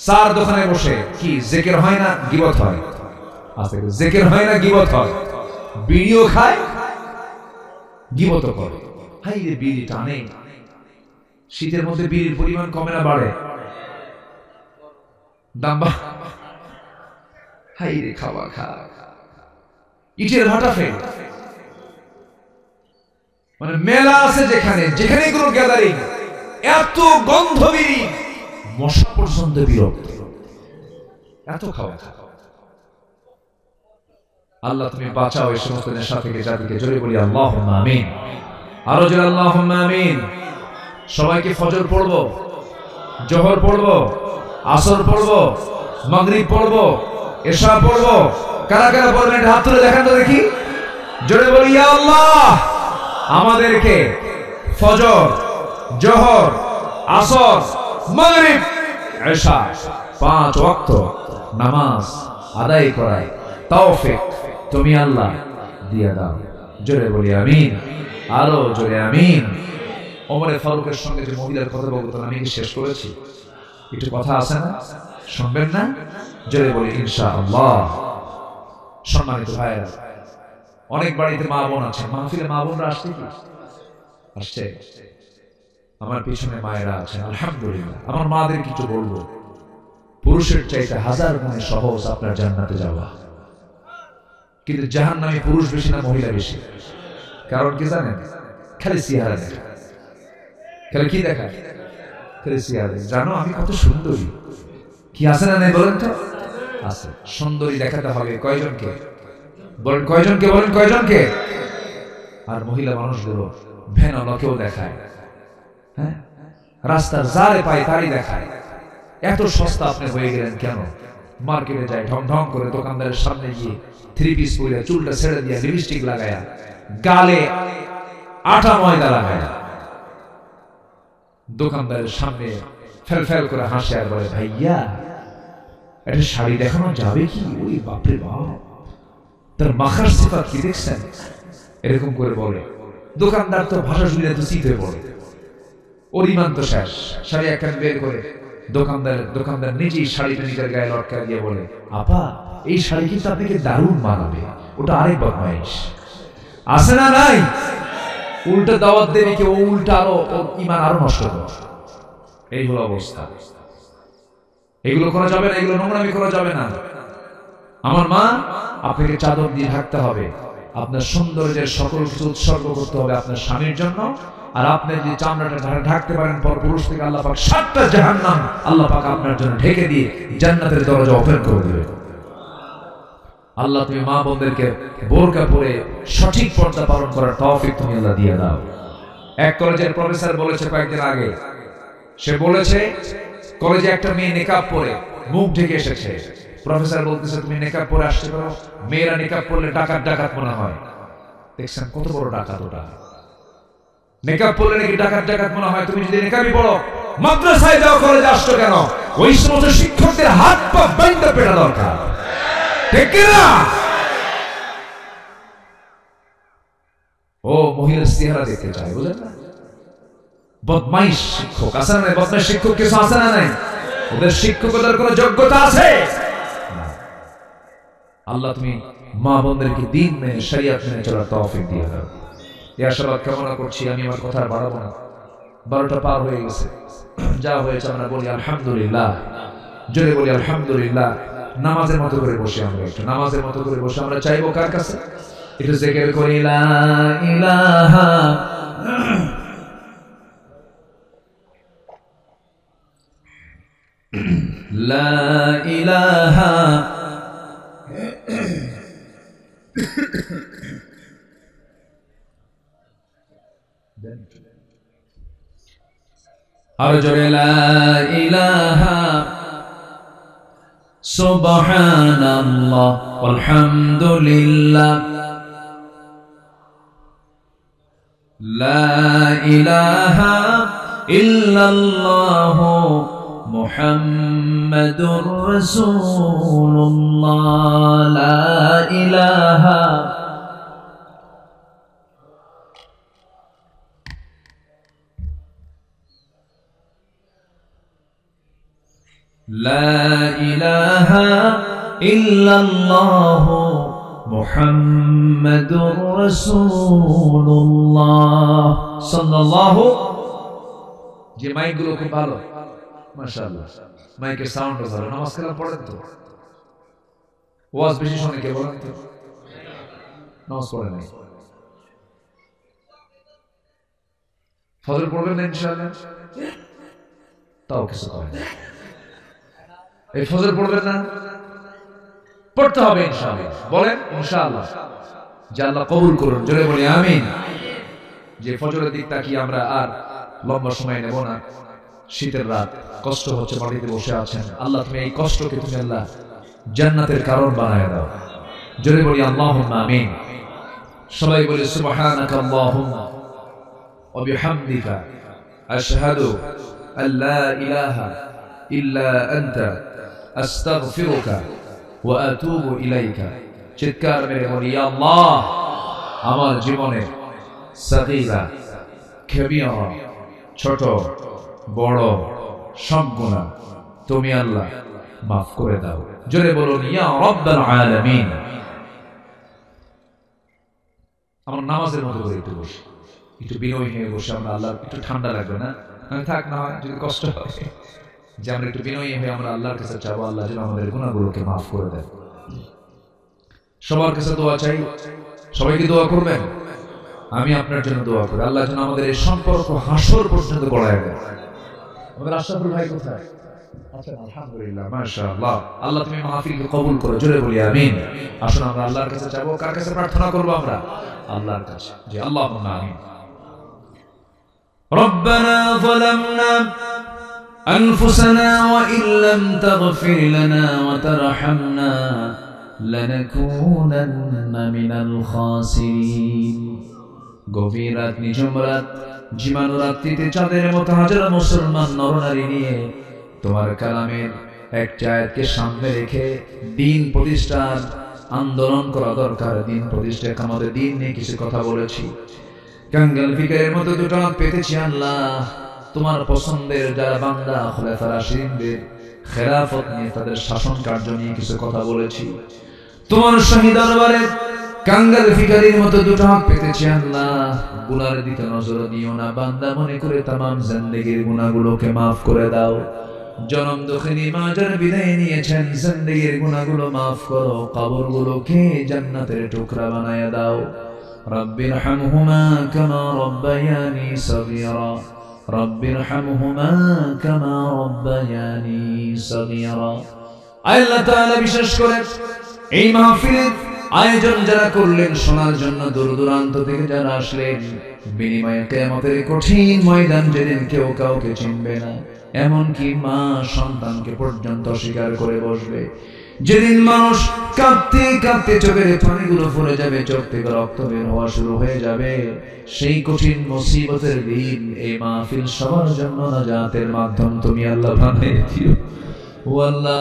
চার দোকানে বসে কি জিকির হয় না গীবত হয়? জিকির হয় না গীবত হয়? বিড়িও খায়, গীবত করে। হাই রে বিড়ি টানে, শীতের মধ্যে বিড়ির পরিমাণ কমে না বাড়ে? দাম হাই রে খাওয়া খা, ইটের ভাটা ফেল। মানে মেলা আছে যেখানে, যেখানে কোনো গ্যাদারিং, এত গন্ধ বিড়ি, মশা পর্যন্ত বিরক্ত, এত খাওয়া। আল্লাহ তুমি বাঁচাও এই সমস্ত নেশা থেকে জাতিকে, জোরে বলি আল্লাহুম্মা আমিন। আরো জোরে আল্লাহুম্মা আমিন। সবাইকে ফজর পড়বো, জোহর পড়বো, আসর পড়বো, মাগরিব পড়বো, এশা পড়বো। কারা কারা পড়বেন হাত তুলে দেখান তো দেখি, জোরে বলি ইয়া আল্লাহ আমাদেরকে ফজর, জোহর, আসর, মাগরিব, এশা 5 ওয়াক্ত নামাজ আদায় করায় তৌফিক তুমি আল্লাহ দিয়ে দাও, জোরে বলি আমিন। আরো জোরে আমিন। ওমর ফারুকের সঙ্গে যে মহিলার কথা বলতো আমি কি শেষ করেছি? একটু কথা আছে না, শুনবেন না? জোরে বলি ইনশাআল্লাহ। সম্মানিত ভাইরা, অনেক বাড়িতে মা বোন আছে, মাহফিলে মা বোনরা আসছে কি? আসছে। আমার পিছনে মায়েরা আছেন, আলহামদুলিল্লাহ। আমার মাদের কিছু বলবো, পুরুষের চাইতে 1000 গুণে সহজ আপনার জান্নাতে যাওয়া। কিন্তু জাহান্নামে পুরুষ বেশি না মহিলা বেশি? কারণ কি জানেন? খালি চেহারা দেখা। খালি কি দেখা? খালি চেহারা। জানো আমি কত সুন্দরী, কি আছে না নেই বলেন তো? আছে। সুন্দরী দেখাতে হবে কয়জনকে? বলেন কয়জনকে? বলেন কয়জনকে? আর মহিলা মানুষগুলো ভ্যানওয়ালাকেও দেখায়, হ্যাঁ, রাস্তার যারে পায় তারই দেখায়। এত সস্তা আপনি হয়ে গেলেন কেন? মার্কেটে যায় ঢং ঢং করে, দোকানদারের সামনে গিয়ে 3 পিস পরে, চুলটা ছেড়ে দিয়ে, লিপস্টিক লাগায়া, গালে আটা ময়দা লাগায়া, দোকানদারের সামনে ফেল ফেল করে হাসে আর বলে, ভাইয়া একটা শাড়ি দেখানো যাবে কি? ওই বাপরে বাপ, তার মাখার সিফাত কি দেখছেন? এরকম করে বলে। দোকানদার তো ভাষা শুনে তো চিত হয়ে পড়ে, ওর ইমান তো শেষ। শাড়ি একখান বের করে দোকানদার নিজেই শাড়িটা নিজের গায়ে লটকা দিয়ে বলে, আপা এই শাড়ি কিন্তু আপনাকে দারুণ মানাবে। ওটা আরেক বদমাইশ আছে না নাই? উল্টা দাওয়াত দেবে কি, ও উল্টা আরো ইমান আরো নষ্ট করে। এই হলো অবস্থা। এগুলো করা যাবে না, এগুলো নোংরামি করা যাবে না। আমার মা, আপনাকে চাদর দিয়ে ঢাকতে হবে, আপনার সৌন্দর্যের সকল কিছু উৎসর্গ করতে হবে আপনার স্বামীর জন্য। আর আপনি যদি চামড়াটা ঢাকতে পারেন, পর পুরুষ থেকে আল্লাহ পাক 7টা জাহান্নাম আল্লাহ পাক আপনার জন্য ঢেকে দিয়ে জান্নাতের দরজা ওপেন করে দেবে। আল্লাহ তুমি মা বোনদেরকে বোরকা পরে সঠিক পর্দা পালন করার তৌফিক তুমি আল্লাহ দিয়ে দাও। এক কলেজের প্রফেসর বলেছে কয়েকদিন আগে, সে বলেছে কলেজে একটা মেয়ে নেকাব পরে মুখ ঢেকে এসেছে। প্রফেসর বলতেছে, তুমি নেকাব পরে আসতে পারো? মেয়েরা নেকাব পরলে ডাকাত ডাকাত মনে হয়। দেখছেন কত বড় ডাকাত ওটা। নেকাব পরলে নাকি ডাকাত ডাকাত মনে হয়। তুমি যদি নেকাবই পড়ো, মাদ্রাসায় যাও, কলেজে আসছো কেন? ওই সমস্ত শিক্ষকদের হাত পা বাইন্ধা পেটা দরকার, ঠিক না? ও মহিলার চেহারা দেখতে চায়, বুঝলেন না? বদমাইশ শিক্ষক আছে না? বদমাইশ শিক্ষক কিছু আছে না? নাই। ওদের শিক্ষকদের কোনো যোগ্যতা আছে? আল্লাহ তুমি মা বোনদেরকে দিন মেনে শরিয়ত মেনে চলার তৌফিক দিয়ে দাও। এই আশাবাদ কামনা করছি। আমি আমার কথা আর বাড়াবো না, 12টা পার হয়ে গেছে। যা হয়েছে আমরা বলি আলহামদুলিল্লাহ, জোরে বলি আলহামদুলিল্লাহ। নামাজের মতো করে বসে আমরা একটু নামাজের মতো করে বসে আমরা চাইবো কার কাছে? একটু জিকির করি লা ইলাহা লা ইলাহা আর জোরে লা ইলাহা সুবহানাল্লাহ আলহামদুলিল্লাহ লা ইলাহা ইল্লাল্লাহ মুহাম্মাদুর রাসূলুল্লাহ লা ইলাহা লা ইলাহা ইল্লাল্লাহ মুহাম্মাদুর রাসূলুল্লাহ সাল্লাল্লাহু। যে মাইকগুলো খুব ভালো, মাশাআল্লাহ, মাইকের সাউন্ড ভালো। নামাজ কালাম পড়েন তো? ওয়াজ বেশি শুনে কে বলেন তো? নামাজ পড়েন নাই? ফজর পড়বেন না ইনশাআল্লাহ? তাও কিছু করেন না। এই ফজর পড়বেন না? পড়তে হবে ইনশাআল্লাহ। বলেন ইনশাআল্লাহ, যে আল্লাহ কবুল করুন। জোরে বলি আমিন। যে ফজরের দিক তাকিয়ে আমরা আর লম্বা সময় নেব না। শীতের রাত, কষ্ট হচ্ছে, মাটিতে বসে আছেন। আল্লাহ তুমি এই কষ্টকে তুমি আল্লাহ জান্নাতের কারণ বানায় দাও। জোরে বলি আল্লাহুম্মা আমিন। সবাই বলি সুবহানাকা আল্লাহুম্মা ওয়া বিহামদিকা আশহাদু আল্লা ইলাহা ইল্লা আনতা আস্তাগফিরুকা ওয়া আতুবু ইলাইকা। চিৎকার মেরে বলি ইয়া আল্লাহ, আমার জীবনে সাগীরা কবিরা ছোট বড় সব গুনাহ তুমি আল্লাহ মাফ করে দাও। জোরে বলুন ইয়া রাব্বাল আলামিন। আমার নামাজের মতো করে একটু বসে, একটু বিনয়ী হয়ে বসে আমরা আল্লাহ, একটু ঠান্ডা লাগবে না? আমি থাক না হয় যদি কষ্ট হয়, যে আমরা একটু বিনয়ী হয়ে আমরা আল্লাহর কাছে চাবো আল্লাহ যেন আমাদের গুনাহগুলোকে মাফ করে দেন। সবার কাছে দোয়া চাই। সবাইকে দোয়া করবেন। আমি আপনার জন্য দোয়া করি আল্লাহ যেন আমাদের এই সম্পর্ক হাসর পর্যন্ত গড়ায় দেয়। আমাদের আশরাফুল ভাই কোথায় আছেন? আলহামদুলিল্লাহ, মাশাআল্লাহ। আল্লাহ তুমি মাহফিলকে কবুল করো। জোরে বলি আমিন। আসুন আমরা আল্লাহর কাছে চাবো। কার কাছে প্রার্থনা করব আমরা? আল্লাহর কাছে। জি, আল্লাহুম্মা আমিন। রব্বানা যালামনা আনফুসানা ওয়া ইল্লাম তাগফির লানা ওয়া তারহামনা লানাকুনান্না মিনাল খাসিরিন। গভীর রাত, নিঝুম রাত, জীবাণু রাত্রিতে চাঁদের মতো হাজার মুসলমান নরনারী নিয়ে তোমার কালামের একটা আয়াতকে সামনে রেখে দিন প্রতিষ্ঠার আন্দোলন করা দরকার। দিন প্রতিষ্ঠা আমাদের দিন নিয়ে কিছু কথা বলেছি। কাঙ্গাল ফিকারের মতো দুটো হাত পেতেছি আল্লাহ। তোমার পছন্দের যারা বান্দা খোলাফা রাশিদিনদের খেলাফত নিয়ে, তাদের শাসন কার্য নিয়ে কিছু কথা বলেছি। তোমার শাহী দরবারে কাঙ্গাল ফিকারির মতো দুটো হাত পেতেছি আল্লাহ। গুনার দিকে নজর দিও না, বান্দা মনে করে তামাম জিন্দেগির গুনাহগুলোকে মাফ করে দাও। জনম দুঃখিনী মা যারা বিদায় নিয়েছেন, জিন্দেগির গুনাহগুলো মাফ করো, কবরগুলোকে জান্নাতের টুকরা বানায়া দাও। রব্বিরহামহুমা কামা রব্বায়ানি সগীরা, রব্বিরহামহুমা কামা রব্বায়ানি সগীরা। আল্লাহ তাআলা বিশেষ করে এই মাহফিলের আয়োজন যারা করলেন, শোনার জন্য দূর দূরান্ত থেকে যারা আসলেন, বিনিময়ে কিয়ামতের কঠিন ময়দান যেদিন কেউ কাউকে চিনবে না, এমনকি মা সন্তানকে পর্যন্ত অস্বীকার করে বসবে, যেদিন মানুষ কাঁদতে কাঁদতে চোখের পানিগুলো ফুরে যাবে, চোখ থেকে রক্ত বের হওয়া শুরু হয়ে যাবে, সেই কঠিন মুসিবতের দিন এই মাহফিল সবার জন্য নাজাতের মাধ্যম তুমি আল্লাহ বানিয়ে দিও। هو الله